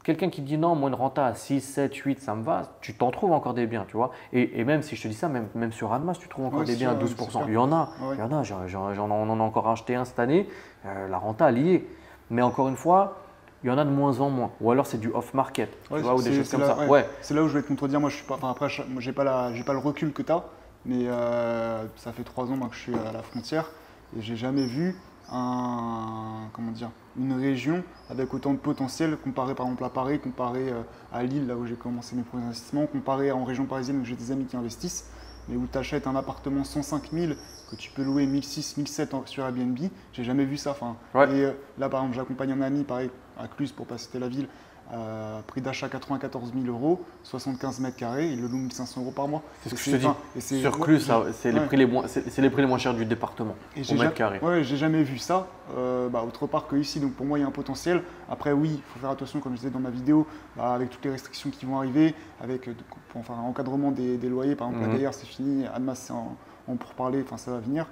Quelqu'un qui dit non, moi une renta à 6, 7, 8, ça me va, tu t'en trouves encore des biens, tu vois. Et même si je te dis ça, même sur Annemasse, tu trouves encore des biens à 12%. Il y en a, il y en a, on en a encore acheté un cette année, la renta elle y est. Mais encore une fois, il y en a de moins en moins. Ou alors c'est du off-market, tu vois, ou des choses comme ça. C'est là où je vais te contredire. Moi, je suis pas, enfin, après, moi, j'ai pas le recul que tu as, mais ça fait 3 ans moi, que je suis à la frontière et j'ai jamais vu une région avec autant de potentiel comparé par exemple à Paris, comparé à Lille, là où j'ai commencé mes premiers investissements, comparé en région parisienne où j'ai des amis qui investissent, mais où tu achètes un appartement 105 000 que tu peux louer 1006, 1007 sur Airbnb, j'ai jamais vu ça. Et là, par exemple, j'accompagne un ami pareil, à Cluse pour pas citer la ville, prix d'achat 94 000 euros, 75 mètres carrés, il le loue 1500 euros par mois. C'est ce que je te dis. Sur Cluse, c'est les prix les moins chers du département, au mètre carré. Ouais, j'ai jamais vu ça autre part qu'ici. Donc pour moi, il y a un potentiel. Après, oui, il faut faire attention, comme je disais dans ma vidéo, avec toutes les restrictions qui vont arriver, avec encadrement des loyers. Par exemple, d'ailleurs, c'est fini. Annemasse, c'est en pourparlers, ça va venir.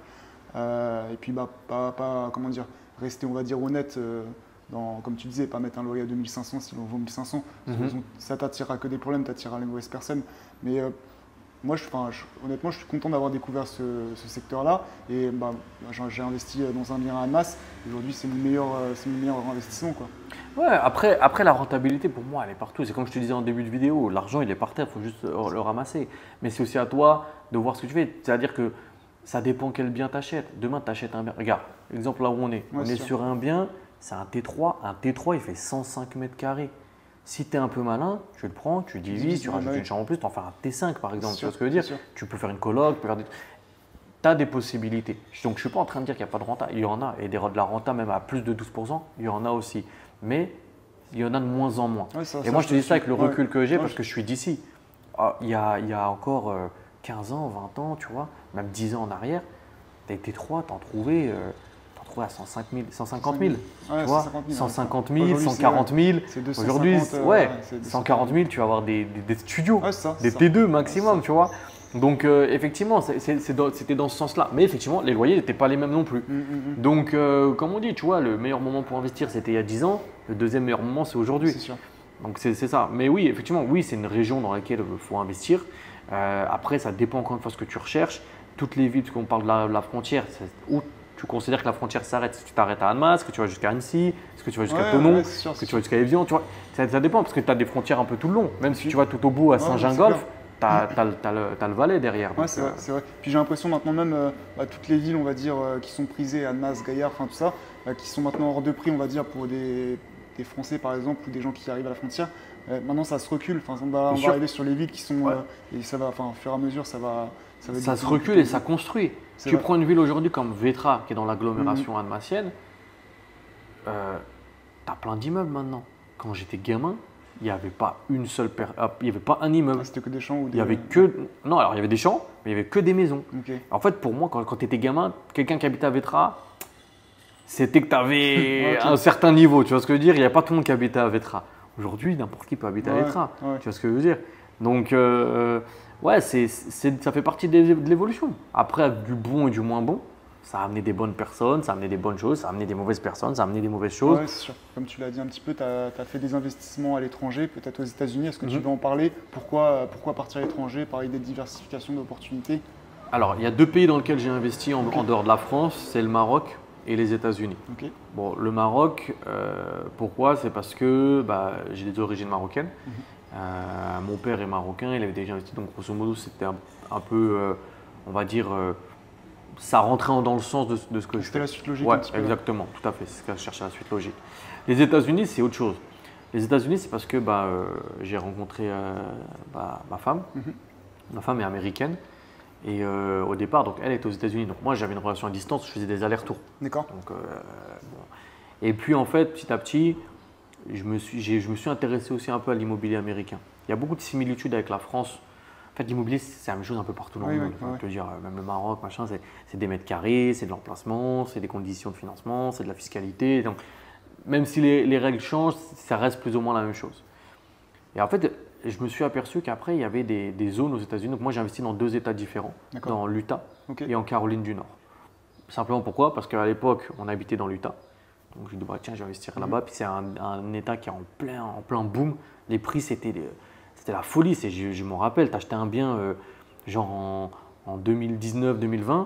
Et puis, comment dire, rester, on va dire, honnête. Comme tu disais, pas mettre un loyer à 2500 si l'on vaut 1500, ça t'attirera que des problèmes, t'attirera les mauvaises personnes. Mais moi, honnêtement, je suis content d'avoir découvert ce secteur-là et j'ai investi dans un bien à Annemasse. Aujourd'hui, c'est mon meilleur investissement, quoi. Ouais, après la rentabilité, pour moi, elle est partout. C'est comme je te disais en début de vidéo, l'argent, il est par terre, il faut juste le ramasser. Mais c'est aussi à toi de voir ce que tu fais. C'est-à-dire que ça dépend quel bien tu achètes. Demain, tu achètes un bien. Regarde, exemple là où on est. On est sur un bien. C'est un T3. Un T3, il fait 105 mètres carrés. Si tu es un peu malin, tu le prends, tu divises, tu rajoutes une chambre en plus, tu en fais un T5 par exemple. Tu vois ce que je veux dire? Tu peux faire une coloc, tu as des possibilités. Donc je ne suis pas en train de dire qu'il n'y a pas de renta. Il y en a. Et de la renta même à plus de 12%, il y en a aussi. Mais il y en a de moins en moins. Et moi je te dis ça avec le recul que j'ai parce que je suis d'ici. Il y a encore 15 ans, 20 ans, tu vois, même 10 ans en arrière, tu as été T3, tu en trouvais à 150 000, tu vois, 150 000, 140 000. Aujourd'hui, 140 000, tu vas avoir des studios, des T2 maximum, tu vois. Donc, effectivement, c'était dans ce sens-là. Mais effectivement, les loyers n'étaient pas les mêmes non plus. Donc, comme on dit, tu vois, le meilleur moment pour investir, c'était il y a 10 ans. Le deuxième meilleur moment, c'est aujourd'hui. C'est sûr. Donc, c'est ça. Mais oui, effectivement, oui, c'est une région dans laquelle il faut investir. Après, ça dépend encore une fois de ce que tu recherches. Toutes les villes, qu'on parle de la frontière, où tu considères que la frontière s'arrête? Est-ce que tu t'arrêtes à Annemasse? Est-ce que tu vas jusqu'à Annecy? Est-ce que tu vas jusqu'à Thonon? Est-ce que tu vas jusqu'à Évian? Tu vois, ça dépend parce que tu as des frontières un peu tout le long. Même si tu vas tout au bout à Saint-Gingolph, tu as le Valais derrière. Ouais, c'est vrai. Puis j'ai l'impression maintenant même, toutes les villes, on va dire, qui sont prisées, Annemasse, Gaillard, tout ça, qui sont maintenant hors de prix, on va dire, pour des Français par exemple ou des gens qui arrivent à la frontière. Maintenant, ça se recule. On va arriver sur les villes qui sont… et ça va, au fur et à mesure, ça se recule et ça construit. Tu prends une ville aujourd'hui comme Vétra, qui est dans l'agglomération annemassienne, tu as plein d'immeubles maintenant. Quand j'étais gamin, il n'y avait pas il n'y avait pas un immeuble. C'était que des champs ou des… Il y avait que… Non, alors il y avait des champs, mais il n'y avait que des maisons. Okay. En fait, pour moi, quand tu étais gamin, quelqu'un qui habitait à Vétra, c'était que tu avais un certain niveau. Tu vois ce que je veux dire? Il n'y a pas tout le monde qui habitait à Vétra. Aujourd'hui, n'importe qui peut habiter à Vétra. Tu vois ce que je veux dire? Donc… ouais, ça fait partie de l'évolution. Après, du bon et du moins bon, ça a amené des bonnes personnes, ça a amené des bonnes choses, ça a amené des mauvaises personnes, ça a amené des mauvaises choses. Ouais, c'est sûr. Comme tu l'as dit un petit peu, tu as fait des investissements à l'étranger, peut-être aux États-Unis. Est-ce que tu veux en parler? Pourquoi partir à l'étranger? Parler des diversifications d'opportunités? Alors, il y a 2 pays dans lesquels j'ai investi en dehors de la France, c'est le Maroc et les États-Unis. Okay. Bon, le Maroc, pourquoi? C'est parce que j'ai des origines marocaines. Mon père est marocain, il avait déjà investi, donc grosso modo c'était un peu, on va dire, ça rentrait dans le sens de ce que je fais. C'était la suite logique. Ouais, exactement, tout à fait, c'est ce que je cherchais, la suite logique. Les États-Unis, c'est autre chose. Les États-Unis, c'est parce que j'ai rencontré ma femme. Ma femme est américaine et au départ, donc elle était aux États-Unis. Donc moi, j'avais une relation à distance, je faisais des allers-retours. D'accord. Donc, et puis en fait, petit à petit, je me suis intéressé aussi un peu à l'immobilier américain. Il y a beaucoup de similitudes avec la France. En fait, l'immobilier, c'est la même chose un peu partout dans le monde. Je veux dire, même le Maroc, machin, c'est des mètres carrés, c'est de l'emplacement, c'est des conditions de financement, c'est de la fiscalité. Donc, même si les règles changent, ça reste plus ou moins la même chose. Et en fait, je me suis aperçu qu'après, il y avait des zones aux États-Unis. Donc moi, j'ai investi dans 2 États différents, dans l'Utah et en Caroline du Nord. Simplement pourquoi? Parce qu'à l'époque, on habitait dans l'Utah. Donc je me dis, bah, tiens, je vais investir là-bas. Puis c'est un État qui est en plein boom. Les prix, c'était la folie. Je m'en rappelle, tu achetais un bien genre en 2019-2020.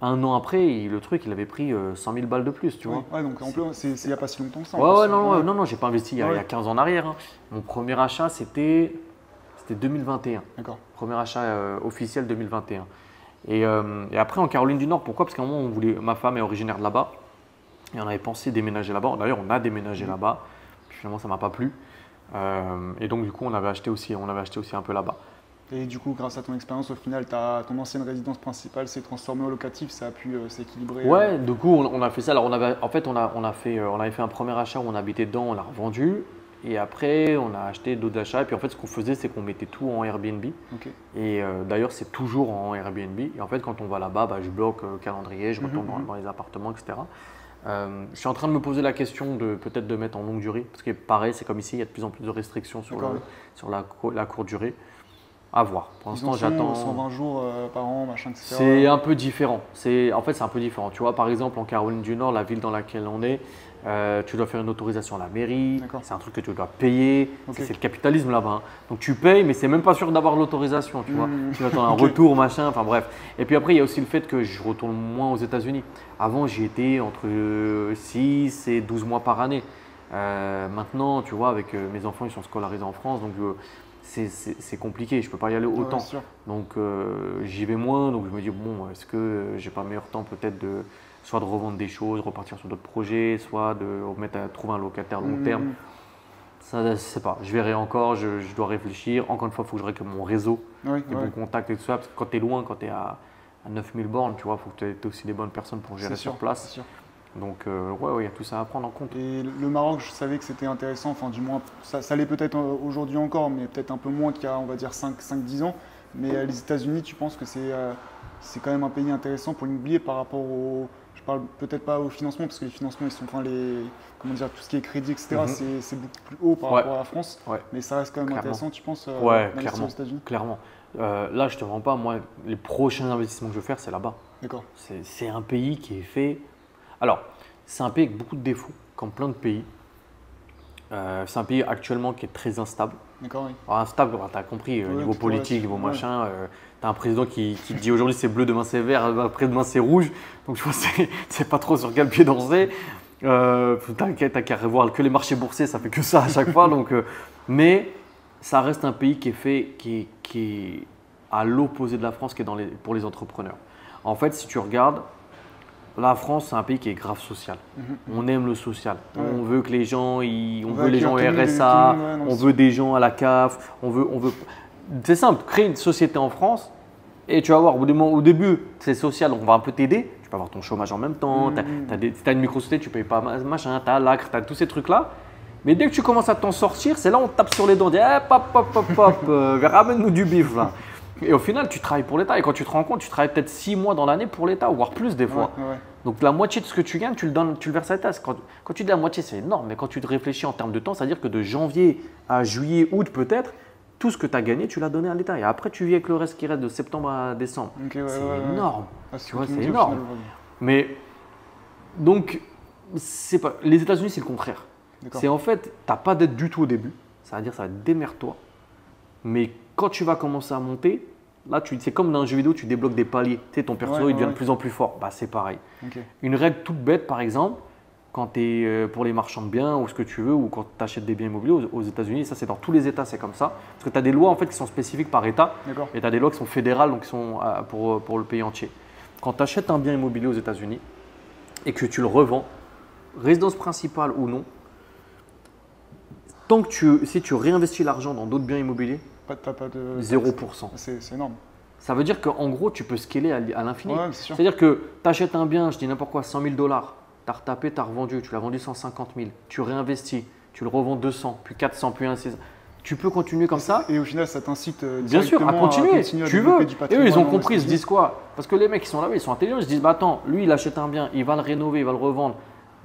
Un an après, le truc, il avait pris 100 000 balles de plus, tu vois. Ouais, donc en plus, il n'y a pas si longtemps que ça. Non, j'ai pas investi il y a 15 ans en arrière. Hein. Mon premier achat, c'était 2021. D'accord. Premier achat officiel 2021. Et après, en Caroline du Nord, pourquoi? Parce qu'à un moment, ma femme est originaire de là-bas. Et on avait pensé déménager là-bas. D'ailleurs, on a déménagé là-bas. Puis finalement, ça ne m'a pas plu. Et donc, du coup, on avait acheté aussi un peu là-bas. Et du coup, grâce à ton expérience, au final, ton ancienne résidence principale s'est transformée au locatif, ça a pu s'équilibrer. Ouais, du coup, on a fait ça. Alors, on avait fait un premier achat où on habitait dedans, on l'a revendu. Et après, on a acheté d'autres achats. Et puis, en fait, ce qu'on faisait, c'est qu'on mettait tout en Airbnb. Okay. Et d'ailleurs, c'est toujours en Airbnb. Et en fait, quand on va là-bas, je bloque le calendrier, je retourne dans les appartements, etc. Je suis en train de me poser la question de peut-être de mettre en longue durée. Parce que pareil, c'est comme ici, il y a de plus en plus de restrictions sur la courte durée. À voir. Pour l'instant, j'attends. 120 jours par an, machin, etc. C'est un peu différent. En fait, c'est un peu différent. Tu vois, par exemple, en Caroline du Nord, la ville dans laquelle on est, tu dois faire une autorisation à la mairie. C'est un truc que tu dois payer. Okay. C'est le capitalisme là-bas. Hein. Donc, tu payes, mais c'est même pas sûr d'avoir l'autorisation. Tu vois, tu attends un retour, machin. Enfin, bref. Et puis après, il y a aussi le fait que je retourne moins aux États-Unis. Avant, j'y étais entre 6 et 12 mois par année. Maintenant, tu vois, avec mes enfants, ils sont scolarisés en France. Donc, c'est compliqué, je ne peux pas y aller autant. Donc j'y vais moins, donc je me dis bon, est-ce que j'ai pas meilleur temps peut-être soit de revendre des choses, repartir sur d'autres projets, soit de trouver un locataire long terme. Ça, je ne sais pas, je verrai encore, je dois réfléchir. Encore une fois, il faut que je règle mon réseau, les bons contacts et tout ça. Parce que quand tu es loin, quand tu es à 9000 bornes, tu vois, il faut que tu aies aussi des bonnes personnes pour gérer sur place. Donc, il y a tout ça à prendre en compte. Et le Maroc, je savais que c'était intéressant, enfin, du moins, ça l'est peut-être aujourd'hui encore, mais peut-être un peu moins qu'il y a, on va dire, 5-10 ans. Mais les États-Unis, tu penses que c'est quand même un pays intéressant pour l'immobilier par rapport je parle peut-être pas au financement, parce que les financements, ils sont, tout ce qui est crédit, etc., c'est beaucoup plus haut par rapport à la France. Ouais. Mais ça reste quand même intéressant, tu penses, clairement, aux États-Unis. Clairement. Là, je te mens pas, moi, les prochains investissements que je vais faire, c'est là-bas. D'accord. C'est un pays qui est fait. Alors, c'est un pays avec beaucoup de défauts, comme plein de pays. C'est un pays actuellement qui est très instable. D'accord, oui. Alors, instable, tu as compris, niveau politique, niveau machin. Tu as un président qui te dit aujourd'hui c'est bleu, demain c'est vert, après-demain c'est rouge. Donc, je vois, c'est pas trop sur quel pied danser. T'as qu'à revoir que les marchés boursiers, ça fait que ça à chaque fois. Donc, mais ça reste un pays qui est à l'opposé de la France, qui est pour les entrepreneurs. En fait, si tu regardes, la France, c'est un pays qui est grave social. On aime le social. On veut que les gens, on veut les gens au RSA, on veut des gens à la CAF. C'est simple, crée une société en France et tu vas voir, au début, c'est social, on va un peu t'aider. Tu peux avoir ton chômage en même temps, tu as une micro-société, tu ne payes pas machin, tu as l'ACRE, tu as tous ces trucs-là. Mais dès que tu commences à t'en sortir, c'est là où on te tape sur les dents, on dit ramène-nous du bif là. Et au final, tu travailles pour l'État. Et quand tu te rends compte, tu travailles peut-être 6 mois dans l'année pour l'État, voire plus des fois. Donc la moitié de ce que tu gagnes, tu le verses à l'État. Quand tu dis la moitié, c'est énorme. Mais quand tu te réfléchis en termes de temps, c'est-à-dire que de janvier à juillet, août peut-être, tout ce que tu as gagné, tu l'as donné à l'État. Et après, tu vis avec le reste qui reste de septembre à décembre. C'est énorme. Tu vois, c'est énorme. Mais donc, les États-Unis, c'est le contraire. C'est en fait, tu n'as pas d'aide du tout au début. Ça veut dire, ça va démerde-toi. Mais quand tu vas commencer à monter, là, c'est comme dans un jeu vidéo, tu débloques des paliers. Tu sais, ton perso, il devient de plus en plus fort. C'est pareil. Une règle toute bête, par exemple, quand tu es pour les marchands de biens ou ce que tu veux, ou quand tu achètes des biens immobiliers aux États-Unis, ça, c'est dans tous les États, c'est comme ça. Parce que tu as des lois en fait, qui sont spécifiques par État et tu as des lois qui sont fédérales, donc qui sont pour le pays entier. Quand tu achètes un bien immobilier aux États-Unis et que tu le revends, résidence principale ou non, si tu réinvestis l'argent dans d'autres biens immobiliers, pas de 0%. C'est énorme. Ça veut dire qu'en gros, tu peux scaler à l'infini. C'est-à-dire que tu achètes un bien, je dis n'importe quoi, 100 000 $. Tu as retapé, tu as revendu, tu l'as vendu 150 000. Tu réinvestis, tu le revends 200, puis 400, puis 1, 600. Tu peux continuer comme ça. Et au final, ça t'incite bien sûr à continuer. Tu veux. Et eux, ils ont compris, ils se disent quoi? Parce que les mecs qui sont là, ils sont intelligents. Ils se disent, attends, lui, il achète un bien, il va le rénover, il va le revendre.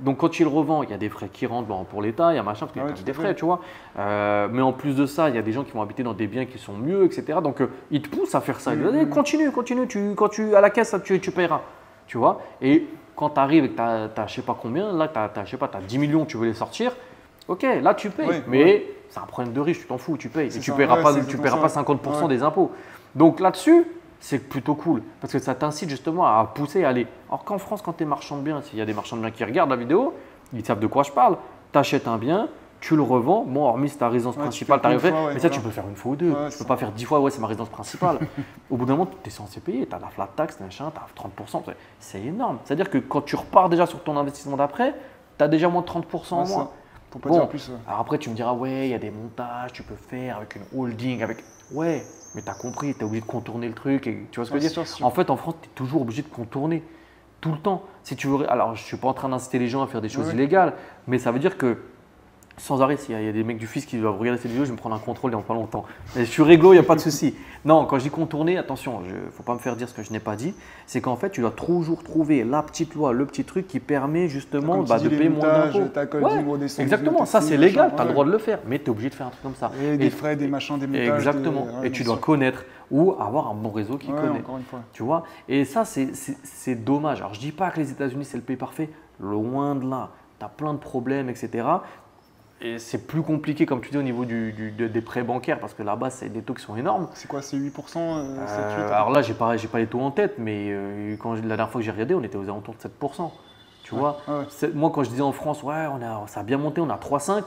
Donc quand il revend, il y a des frais qui rentrent pour l'État, il y a machin, parce qu'il y a quand même des frais, tu vois. Mais en plus de ça, il y a des gens qui vont habiter dans des biens qui sont mieux, etc. Donc ils te poussent à faire ça. Ils disent, allez, continue, quand tu à la caisse, tu paieras, tu vois. Et quand tu arrives et que tu as je sais pas combien, là, tu as 10 millions, tu veux les sortir, ok, là tu payes. Mais c'est un problème de riche, tu t'en fous, tu payes. Et tu ne paieras pas 50% des impôts. Donc là-dessus, c'est plutôt cool parce que ça t'incite justement à pousser, à aller. Alors qu'en France, quand tu es marchand de biens, s'il y a des marchands de biens qui regardent la vidéo, ils savent de quoi je parle. Tu achètes un bien, tu le revends. Bon, hormis c'est ta résidence principale, tu arrives, mais ça, tu peux faire une fois ou deux. Tu ne peux pas faire 10 fois, ouais, c'est ma résidence principale. Au bout d'un moment, tu es censé payer. Tu as la flat tax, machin, tu as 30%. C'est énorme. C'est-à-dire que quand tu repars déjà sur ton investissement d'après, tu as déjà moins de 30% en moins. Pour pas dire plus. Alors après, tu me diras, ouais, il y a des montages, tu peux faire avec une holding, avec. Ouais, mais tu as compris, tu es obligé de contourner le truc. Et, tu vois ce que je veux dire? En fait, en France, tu es toujours obligé de contourner tout le temps. Si tu veux, alors, je ne suis pas en train d'inciter les gens à faire des choses illégales, mais ça veut dire que sans arrêt, s'il y a des mecs du fisc qui doivent regarder cette vidéo, je vais me prendre un contrôle dans pas longtemps. Mais je suis réglo, il n'y a pas de souci. Non, quand je dis contourner, attention, il ne faut pas me faire dire ce que je n'ai pas dit. C'est qu'en fait, tu dois toujours trouver la petite loi, le petit truc qui permet justement de payer moins d'impôts. Exactement, ça c'est légal, tu as le droit de le faire, mais tu es obligé de faire un truc comme ça. Et des frais, des machins, des montages. Exactement, et tu dois connaître ou avoir un bon réseau qui connaît. Encore une fois. Tu vois, et ça c'est dommage. Alors je ne dis pas que les États-Unis c'est le pays parfait, loin de là. Tu as plein de problèmes, etc. Et c'est plus compliqué, comme tu dis, au niveau des prêts bancaires, parce que là-bas, c'est des taux qui sont énormes. C'est quoi, c'est 8%, 7-8 Alors là, j'ai pas les taux en tête, mais la dernière fois que j'ai regardé, on était aux alentours de 7%. Tu vois, moi, quand je disais en France, ouais, ça a bien monté, on a 3,5,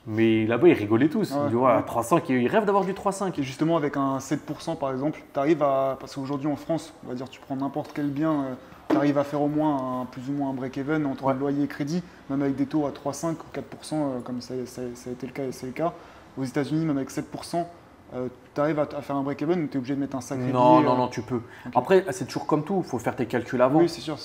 mais là-bas, ils rigolaient tous. Ils disaient, 3,5, ils rêvent d'avoir du 3,5. Et justement, avec un 7% par exemple, tu arrives à. Parce qu'aujourd'hui en France, on va dire, tu prends n'importe quel bien. Tu arrives à faire au moins plus ou moins un break-even entre loyer et crédit, même avec des taux à 3,5 ou 4%, comme ça a été le cas et c'est le cas. Aux États-Unis, même avec 7%, tu arrives à faire un break-even ou tu es obligé de mettre un sacré billet Non, tu peux. Okay. Après, c'est toujours comme tout, il faut faire tes calculs avant. Oui, c'est sûr.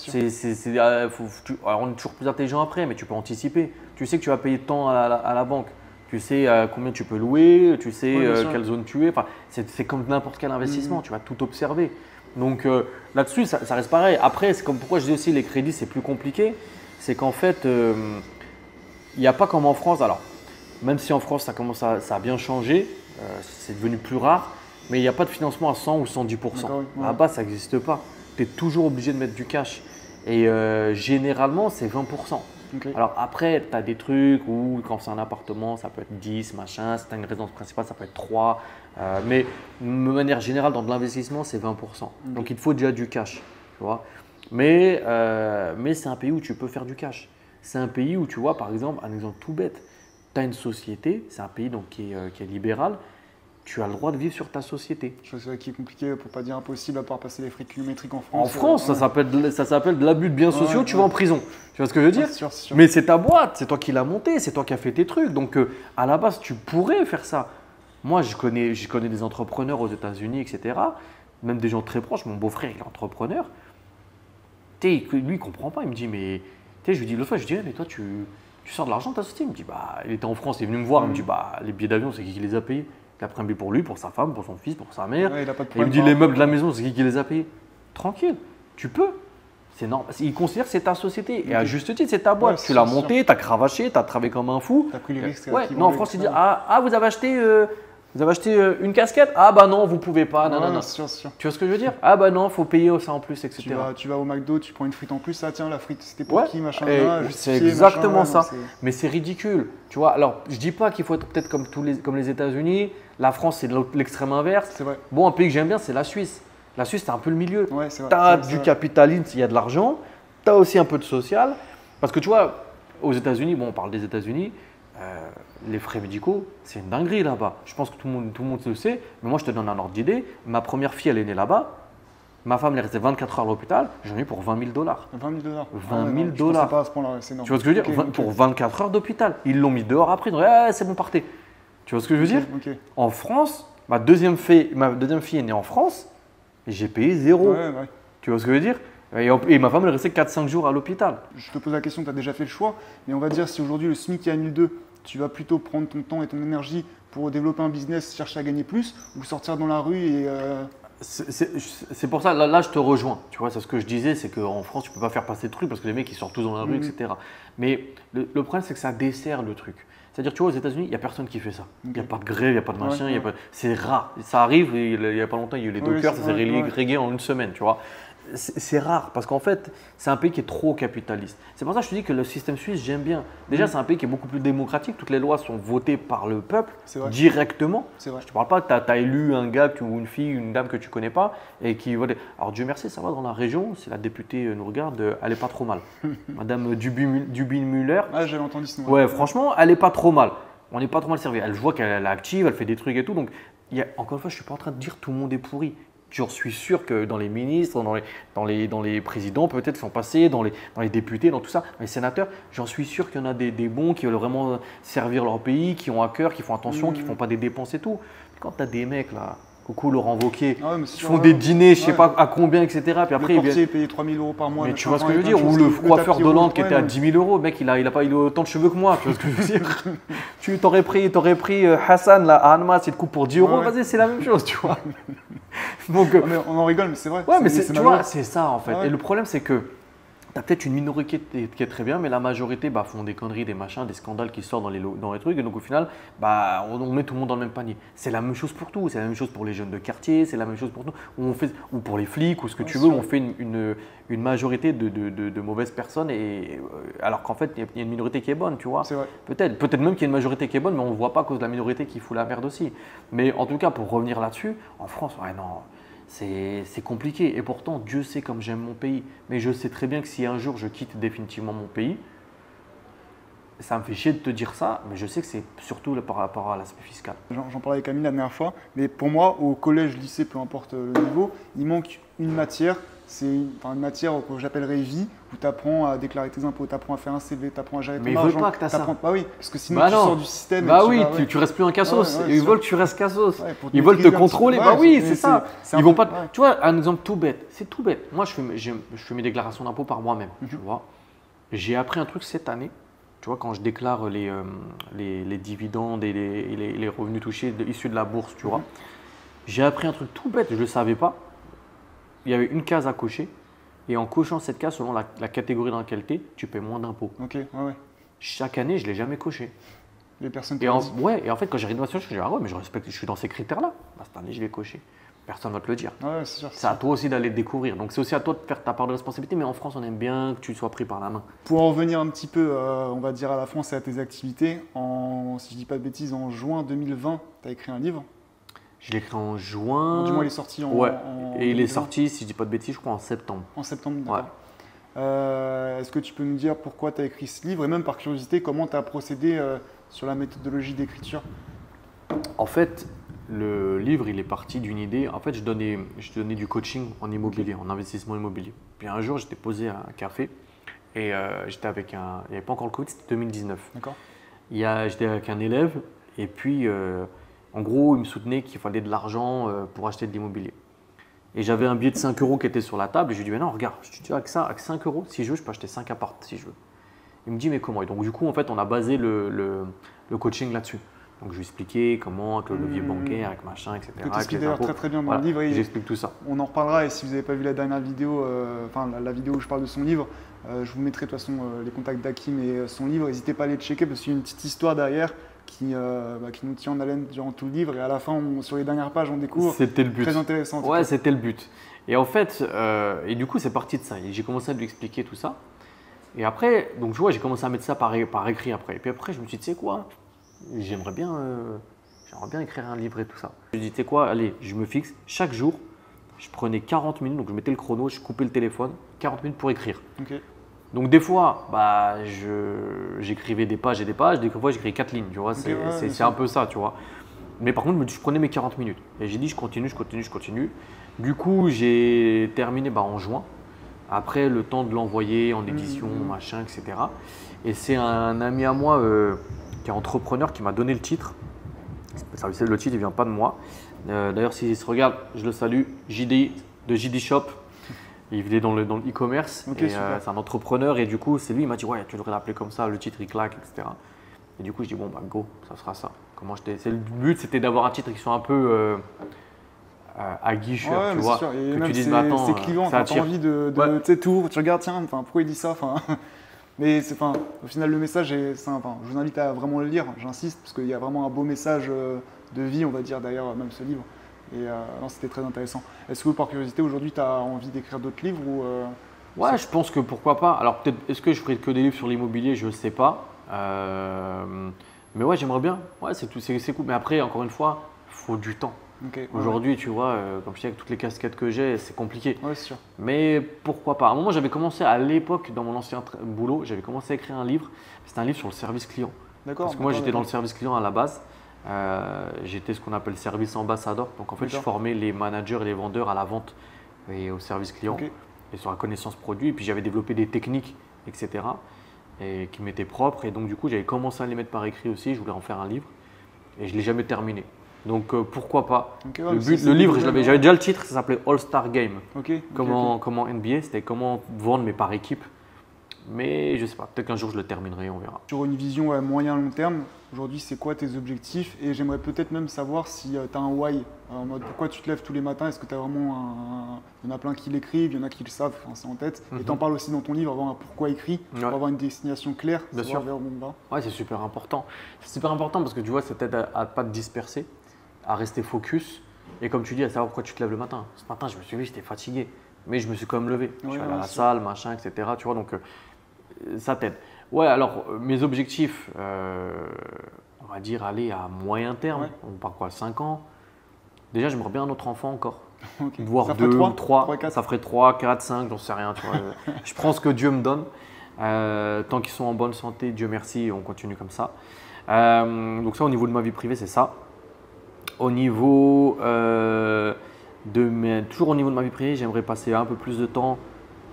Alors, on est toujours plus intelligent après, mais tu peux anticiper. Tu sais que tu vas payer tant à la banque. Tu sais combien tu peux louer, tu sais quelle zone tu es. Enfin, c'est comme n'importe quel investissement, tu vas tout observer. Donc là-dessus, ça reste pareil. Après, c'est comme pourquoi je dis aussi les crédits, c'est plus compliqué. C'est qu'en fait, il n'y a pas comme en France. Alors, même si en France, ça a bien changé, c'est devenu plus rare, mais il n'y a pas de financement à 100 ou 110%. Là-bas, ça n'existe pas. Tu es toujours obligé de mettre du cash. Et généralement, c'est 20%. Okay. Alors après, tu as des trucs où quand c'est un appartement, ça peut être 10, machin. Si tu as une résidence principale, ça peut être 3. Mais de manière générale, dans de l'investissement, c'est 20%. Donc il te faut déjà du cash. Tu vois. Mais c'est un pays où tu peux faire du cash. C'est un pays où tu vois, par exemple, un exemple tout bête. Tu as une société, c'est un pays donc, qui est libéral. Tu as le droit de vivre sur ta société. Chose qui est compliquée, pour ne pas dire impossible, à part passer les frais kilométriques en France. En France, ça s'appelle de l'abus de biens sociaux, tu vas en prison. Tu vois ce que je veux dire? C'est sûr. Mais c'est ta boîte, c'est toi qui l'as montée, c'est toi qui as fait tes trucs. Donc à la base, tu pourrais faire ça. Moi, je connais des entrepreneurs aux États-Unis, etc. Même des gens très proches. Mon beau-frère, il est entrepreneur. Lui, il ne comprend pas. Il me dit, mais je lui dis, l'autre fois, je lui dis, mais toi, tu sors de l'argent de ta société? Il me dit, bah, il était en France, il est venu me voir. Il me dit, bah, les billets d'avion, c'est qui les a payés? Il a pris un billet pour lui, pour sa femme, pour son fils, pour sa mère. Il me dit les meubles de la maison, c'est qui les a payés? Tranquille, tu peux. C'est normal. Il considère que c'est ta société. Et à juste titre, c'est ta boîte. Tu l'as montée, tu as cravaché, tu as travaillé comme un fou. Tu as pris les risques. Non, en France, il dit vous avez acheté une casquette? Ah bah non, vous pouvez pas. Non. Sûr. Tu vois ce que je veux dire? Ah bah non, faut payer ça en plus, etc. Tu vas au McDo, tu prends une frite en plus. Ah tiens, la frite, c'était pour qui, machin. C'est exactement ça. Mais c'est ridicule. Tu vois, alors je dis pas qu'il faut être peut-être comme les États-Unis. La France, c'est l'extrême inverse. C'est vrai. Bon, un pays que j'aime bien, c'est la Suisse. La Suisse, c'est un peu le milieu. Ouais, c'est vrai. Tu as du capitalisme, il y a de l'argent. Tu as aussi un peu de social. Parce que tu vois, aux États-Unis, bon, on parle des États-Unis, les frais médicaux, c'est une dinguerie là-bas. Je pense que tout le monde le sait. Mais moi, je te donne un ordre d'idée. Ma première fille, elle est née là-bas. Ma femme, elle est restée 24 heures à l'hôpital. J'en ai eu pour $20 000. 20 000 $20 000. Je pas à ce point-là, c'est énorme. Tu vois ce que je veux dire? Pour 24 heures d'hôpital. Ils l'ont mis dehors après. Ils ont dit, c'est bon, partez. Tu vois ce que je veux dire? En France, ma deuxième fille est née en France et j'ai payé 0. Ouais. Tu vois ce que je veux dire? Et ma femme, elle est restée 4-5 jours à l'hôpital. Je te pose la question, tu as déjà fait le choix, mais on va dire si aujourd'hui le SMIC est à 1002, tu vas plutôt prendre ton temps et ton énergie pour développer un business, chercher à gagner plus, ou sortir dans la rue et… C'est pour ça, là, je te rejoins. Tu vois, c'est ce que je disais, c'est qu'en France, tu ne peux pas faire passer de trucs parce que les mecs, ils sortent tous dans la rue, etc. Mais le problème, c'est que ça dessert le truc. C'est-à-dire, tu vois, aux États-Unis, il n'y a personne qui fait ça. Il n'y a pas de grève, il n'y a pas de machin, c'est rare. Ça arrive, il n'y a pas longtemps, il y a eu les Dockers, ça s'est réglé en une semaine, tu vois. C'est rare parce qu'en fait, c'est un pays qui est trop capitaliste. C'est pour ça que je te dis que le système suisse, j'aime bien. Déjà, c'est un pays qui est beaucoup plus démocratique. Toutes les lois sont votées par le peuple directement. Je ne te parle pas que tu as élu un gars ou une fille, une dame que tu ne connais pas et qui vote. Alors, Dieu merci, ça va dans la région. Si la députée nous regarde, elle n'est pas trop mal. Madame Dubin-Muller. Ah, j'avais entendu ce nom. Ouais, franchement, elle n'est pas trop mal. On n'est pas trop mal servi. Je vois qu'elle est active, elle fait des trucs et tout. Donc, encore une fois, je ne suis pas en train de dire que tout le monde est pourri. J'en suis sûr que dans les ministres, dans les présidents, peut-être sont passés, dans les députés, dans tout ça, dans les sénateurs, j'en suis sûr qu'il y en a des bons qui veulent vraiment servir leur pays, qui ont à cœur, qui font attention, qui ne font pas des dépenses et tout. Quand tu as des mecs là, coucou Laurent Wauquiez, qui font des dîners, je ne sais pas à combien, etc. Puis après, le portier payé 3 000 € par mois. Mais tu vois ce que je veux dire? Ou le coiffeur d'Hollande qui était à 10 000 €, le mec, il a pas eu autant de cheveux que moi. Tu vois ce que je veux dire? Tu t'aurais pris Hassan là, à Annemasse, il te coupe pour 10 €, vas-y, c'est la même chose, tu vois. Donc, mais on en rigole, mais c'est vrai. Ouais, mais tu vois, c'est ça en fait. Et le problème, c'est que tu as peut-être une minorité qui est très bien, mais la majorité font des conneries, des machins, des scandales qui sortent dans les trucs. Et donc au final, on met tout le monde dans le même panier. C'est la même chose pour tout. C'est la même chose pour les jeunes de quartier, c'est la même chose pour nous. Ou pour les flics, ou ce que tu veux, on fait une majorité de mauvaises personnes, alors qu'en fait, il y a une minorité qui est bonne, tu vois. C'est vrai. Peut-être même qu'il y a une majorité qui est bonne, mais on ne voit pas à cause de la minorité qui fout la merde aussi. Mais en tout cas, pour revenir là-dessus, en France, ouais, non. C'est compliqué et pourtant Dieu sait comme j'aime mon pays. Mais je sais très bien que si un jour je quitte définitivement mon pays, ça me fait chier de te dire ça, mais je sais que c'est surtout par rapport à l'aspect fiscal. J'en parlais avec Camille la dernière fois, mais pour moi, au collège, lycée, peu importe le niveau, il manque une matière. C'est une matière que j'appellerais vie, où tu apprends à déclarer tes impôts, tu apprends à faire un CV, tu apprends à gérer ton argent. Mais ils veulent pas que tu as ça. Bah oui, parce que sinon tu sors du système. Tu restes plus un cassos. Ils veulent que tu restes cassos. Ils veulent te contrôler. C'est ça. Ils vont pas. Tu vois, un exemple tout bête. C'est tout bête. Moi, je fais mes déclarations d'impôts par moi-même. Tu vois. J'ai appris un truc cette année. Tu vois, quand je déclare les dividendes et les revenus touchés issus de la bourse, tu vois. J'ai appris un truc tout bête. Je ne le savais pas. Il y avait une case à cocher. Et en cochant cette case, selon la catégorie dans laquelle tu es, tu paies moins d'impôts. Ok, ouais. Chaque année, je ne l'ai jamais coché. Les personnes et en fait, quand j'arrive dans je dis, ah ouais, mais je respecte, je suis dans ces critères-là. Cette année, je vais cocher. Personne ne va te le dire. Ouais, c'est sûr. C'est à toi aussi d'aller le découvrir. Donc, c'est aussi à toi de faire ta part de responsabilité. Mais en France, on aime bien que tu sois pris par la main. Pour en revenir un petit peu, on va dire, à la France et à tes activités, si je ne dis pas de bêtises, en juin 2020, tu as écrit un livre. Je l'ai écrit en juin. Du moins, il est sorti en. Ouais. Et il est sorti, si je ne dis pas de bêtises, je crois en septembre. En septembre, d'accord. Ouais. Est-ce que tu peux nous dire pourquoi tu as écrit ce livre et même par curiosité, comment tu as procédé sur la méthodologie d'écriture? En fait, le livre, il est parti d'une idée. En fait, je donnais du coaching en immobilier, en investissement immobilier. Puis un jour, j'étais posé à un café et j'étais avec il n'y avait pas encore le Covid, c'était 2019. D'accord. J'étais avec un élève et puis. En gros, il me soutenait qu'il fallait de l'argent pour acheter de l'immobilier. Et j'avais un billet de 5 € qui était sur la table. Et je lui ai dit, mais non, regarde, je dis, avec 5 €, si je veux, je peux acheter 5 apparts si je veux. Il me dit, mais comment? Et donc, du coup, en fait, on a basé le coaching là-dessus. Donc, je lui ai expliqué comment, avec le levier bancaire, avec machin, etc. Tu expliques d'ailleurs très bien dans le livre. J'explique tout ça. On en reparlera. Et si vous n'avez pas vu la dernière vidéo, la vidéo où je parle de son livre, je vous mettrai de toute façon les contacts d'Hakim et son livre. N'hésitez pas à aller le checker parce qu'il y a une petite histoire derrière qui nous tient en haleine durant tout le livre. Et à la fin, sur les dernières pages, on découvre. C'était le but. Très intéressant. Ouais, c'était le but. Et en fait, et du coup, c'est parti de ça. Et j'ai commencé à lui expliquer tout ça. Et après, donc tu vois, j'ai commencé à mettre ça par écrit après. Et puis après, je me suis dit, tu sais quoi, j'aimerais bien écrire un livre et tout ça. Je me dis, tu sais quoi, allez, je me fixe. Chaque jour, je prenais 40 minutes, donc je mettais le chrono, je coupais le téléphone, 40 minutes pour écrire. Okay. Donc des fois, j'écrivais des pages et des pages, des fois j'écrivais 4 lignes, tu vois, c'est un peu ça, tu vois. Mais par contre, je prenais mes 40 minutes et j'ai dit je continue. Du coup, j'ai terminé en juin, après le temps de l'envoyer en édition, machin, etc. Et c'est un ami à moi qui est entrepreneur qui m'a donné le titre. Le titre, il ne vient pas de moi. D'ailleurs, s'il se regarde, je le salue, JD de JD Shop. Il est dans le e-commerce, c'est un entrepreneur et du coup, c'est lui, il m'a dit « ouais, tu devrais l'appeler comme ça, le titre il claque, etc. » Et du coup, je dis « bon, go, ça sera ça. » Le but, c'était d'avoir un titre qui soit un peu… aguicheur, Ouais, tu mais vois. c'est sûr. Et Que même tu dises, mais attends, c'est clivant, ça t'as attire. envie de Ouais. tu sais, t'ouvres, tu regardes, tiens, enfin, pourquoi il dit ça, enfin, mais enfin, au final, le message est simple. Enfin, je vous invite à vraiment le lire, j'insiste, parce qu'il y a vraiment un beau message de vie, on va dire, derrière même ce livre. Et non, c'était très intéressant. Est-ce que par curiosité, aujourd'hui, tu as envie d'écrire d'autres livres ou Ouais, je pense que pourquoi pas. Alors peut-être, est-ce que je ferai que des livres sur l'immobilier? Je ne sais pas. Mais ouais, j'aimerais bien. Ouais, c'est tout, c'est cool. Mais après, encore une fois, il faut du temps. Ok, ouais, Aujourd'hui, tu vois, comme je dis, avec toutes les casquettes que j'ai, c'est compliqué. ouais, c'est sûr. Mais pourquoi pas? À un moment, j'avais commencé à l'époque, dans mon ancien boulot, j'avais commencé à écrire un livre. C'était un livre sur le service client. D'accord. Parce que moi, d'accord, j'étais dans le d'accord. service client à la base. J'étais ce qu'on appelle service ambassadeur. Donc, en fait, je D'accord. formais les managers et les vendeurs à la vente et au service client Ok. et sur la connaissance produit. Et puis, j'avais développé des techniques, etc. et qui m'étaient propres. Et donc, du coup, j'avais commencé à les mettre par écrit aussi. Je voulais en faire un livre et je ne l'ai jamais terminé. Donc, pourquoi pas? Ok, ouais, Le mais but, c'est le des livre, nouvelles, j'avais déjà le titre, ça s'appelait All-Star Game. Ok. ok, Comment NBA, c'était comment vendre mais par équipe. Mais je sais pas, peut-être qu'un jour je le terminerai, on verra. Sur une vision à moyen long terme, aujourd'hui, c'est quoi tes objectifs? Et j'aimerais peut-être même savoir si tu as un why, en mode pourquoi tu te lèves tous les matins. Est-ce que tu as vraiment un. Il y en a plein qui l'écrivent, il y en a qui le savent, enfin, c'est en tête. Et tu en parles aussi dans ton livre, avoir un pourquoi écrit, Ouais. pour avoir une destination claire, Bien savoir sûr. vers où on va. Ouais, c'est super important. C'est super important parce que tu vois, ça t'aide à ne pas te disperser, à rester focus. Et comme tu dis, à savoir pourquoi tu te lèves le matin. Ce matin, je me suis levé, j'étais fatigué. Mais je me suis quand même levé. Je suis allé à la c'est sûr. salle, machin, etc. Tu vois, donc ça t'aide. Ouais, alors mes objectifs, on va dire aller à moyen terme. Ouais. On part quoi, 5 ans? Déjà, j'aimerais bien un autre enfant encore. Ok. Voire Ça ferait 2 ou 3, 3. 4. Ça ferait 3, 4, 5, j'en sais rien. Tu vois. Je prends ce que Dieu me donne. Tant qu'ils sont en bonne santé, Dieu merci, on continue comme ça. Donc ça, au niveau de ma vie privée, c'est ça. Au niveau toujours au niveau de ma vie privée, j'aimerais passer un peu plus de temps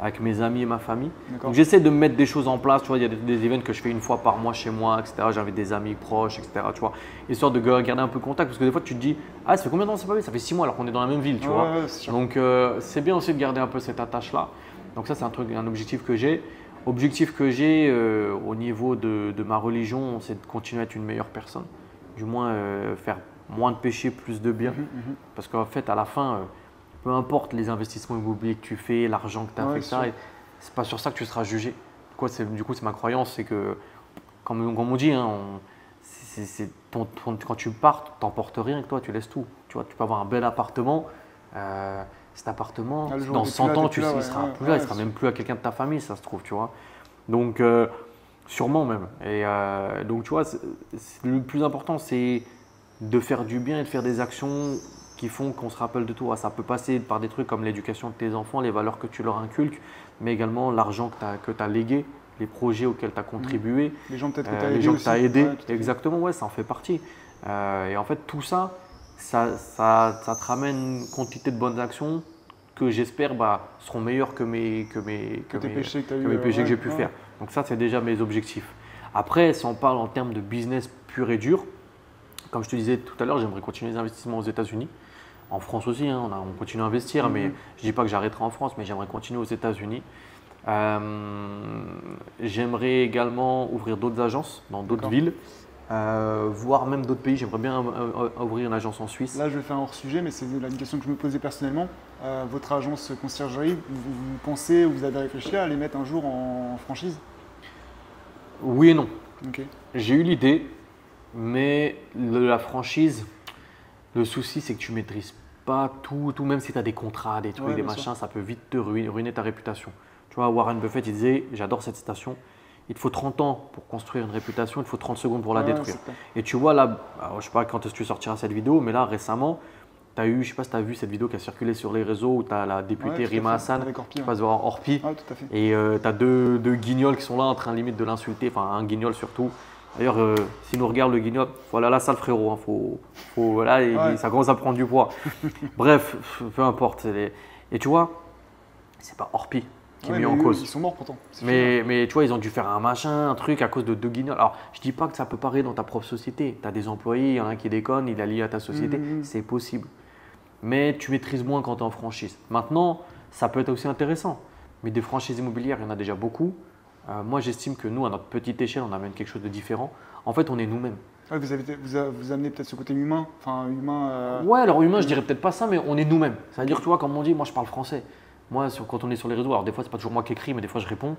avec mes amis et ma famille. D'accord. Donc j'essaie de mettre des choses en place. Tu vois, il y a des events que je fais une fois par mois chez moi, etc. J'invite des amis proches, etc. Tu vois, histoire de garder un peu contact. Parce que des fois, tu te dis, ah, ça fait combien de temps c'est pas vu? Ça fait 6 mois alors qu'on est dans la même ville, tu vois. Ouais, c'est sûr. Donc c'est bien aussi de garder un peu cette attache-là. Donc ça, c'est un objectif que j'ai. Objectif que j'ai au niveau de ma religion, c'est de continuer à être une meilleure personne. Du moins, faire moins de péchés, plus de bien. Parce qu'en fait, à la fin, peu importe les investissements immobiliers que tu fais, l'argent que tu as Ouais, fait, c'est ça, sûr. c'est pas sur ça que tu seras jugé. Du coup, c'est ma croyance, c'est que, comme on dit, hein, quand tu pars, tu n'emportes rien avec toi, tu laisses tout. Tu vois, tu peux avoir un bel appartement. Cet appartement, Ah, le jour dans où t'es 100 plus là, ans, t'es plus là, il ouais, sera ouais, plus là, ouais, il sera c'est même plus à quelqu'un de ta famille, ça se trouve, tu vois. Donc, sûrement même. Et donc, tu vois, le plus important, c'est de faire du bien et de faire des actions qui font qu'on se rappelle de toi. Ça peut passer par des trucs comme l'éducation de tes enfants, les valeurs que tu leur inculques, mais également l'argent que tu as légué, les projets auxquels tu as contribué, Les gens peut-être que tu as les aidés gens que aussi. tu as aidés. Ouais, tout à fait. Exactement, ouais, ça en fait partie. Et en fait, tout ça, ça te ramène une quantité de bonnes actions que j'espère seront meilleures que tes péchés que tu as eu. mes péchés que j'ai pu ouais. faire. Donc ça, c'est déjà mes objectifs. Après, si on parle en termes de business pur et dur, comme je te disais tout à l'heure, j'aimerais continuer les investissements aux États-Unis. En France aussi, hein, on continue à investir, mais je ne dis pas que j'arrêterai en France, mais j'aimerais continuer aux États-Unis. J'aimerais également ouvrir d'autres agences dans d'autres D'accord. villes, voire même d'autres pays. J'aimerais bien ouvrir une agence en Suisse. Là, je vais faire un hors-sujet, mais c'est une question que je me posais personnellement. Votre agence conciergerie, vous pensez ou vous avez réfléchi à les mettre un jour en franchise? Oui et non. Ok. J'ai eu l'idée, mais la franchise, le souci, c'est que tu ne maîtrises pas tout, même si tu as des contrats, des trucs, Ouais, des bien machins, sûr. ça peut vite te ruiner ta réputation. Tu vois, Warren Buffett, il disait, j'adore cette citation, il te faut 30 ans pour construire une réputation, il te faut 30 secondes pour la Ouais, détruire. c'est clair. Et tu vois là, alors, je ne sais pas quand est-ce que tu sortiras cette vidéo, mais là récemment, tu as eu, je ne sais pas si tu as vu cette vidéo qui a circulé sur les réseaux où tu as la députée Ouais, tout à Rima fait. Hassan Avec Orpi, qui ouais. passe voir Orpi. Ah, tout à fait. Et tu as deux guignols qui sont là en train limite de l'insulter, enfin un guignol surtout. D'ailleurs, s'il nous regarde le guignol, voilà la salle frérot, hein, voilà, Ouais. ça commence à prendre du poids. Bref, peu importe. Et tu vois, c'est pas Orpi qui est Ouais, mis mais en eux, cause. Ils sont morts pourtant. C'est fini. Mais tu vois, ils ont dû faire un machin, un truc à cause de deux guignols. Alors, je dis pas que ça peut pas arriver dans ta propre société. Tu as des employés, il y en a un qui déconne, il est lié à ta société, c'est possible. Mais tu maîtrises moins quand tu es en franchise. Maintenant, ça peut être aussi intéressant. Mais des franchises immobilières, il y en a déjà beaucoup. Moi, j'estime que nous, à notre petite échelle, on amène quelque chose de différent. En fait, on est nous-mêmes. Ouais, vous amenez peut-être ce côté humain, enfin humain. Ouais, alors humain, je dirais peut-être pas ça, mais on est nous-mêmes. C'est-à-dire, tu vois, comme on dit, moi je parle français. Moi, quand on est sur les réseaux, alors des fois, c'est pas toujours moi qui écris, mais des fois, je réponds.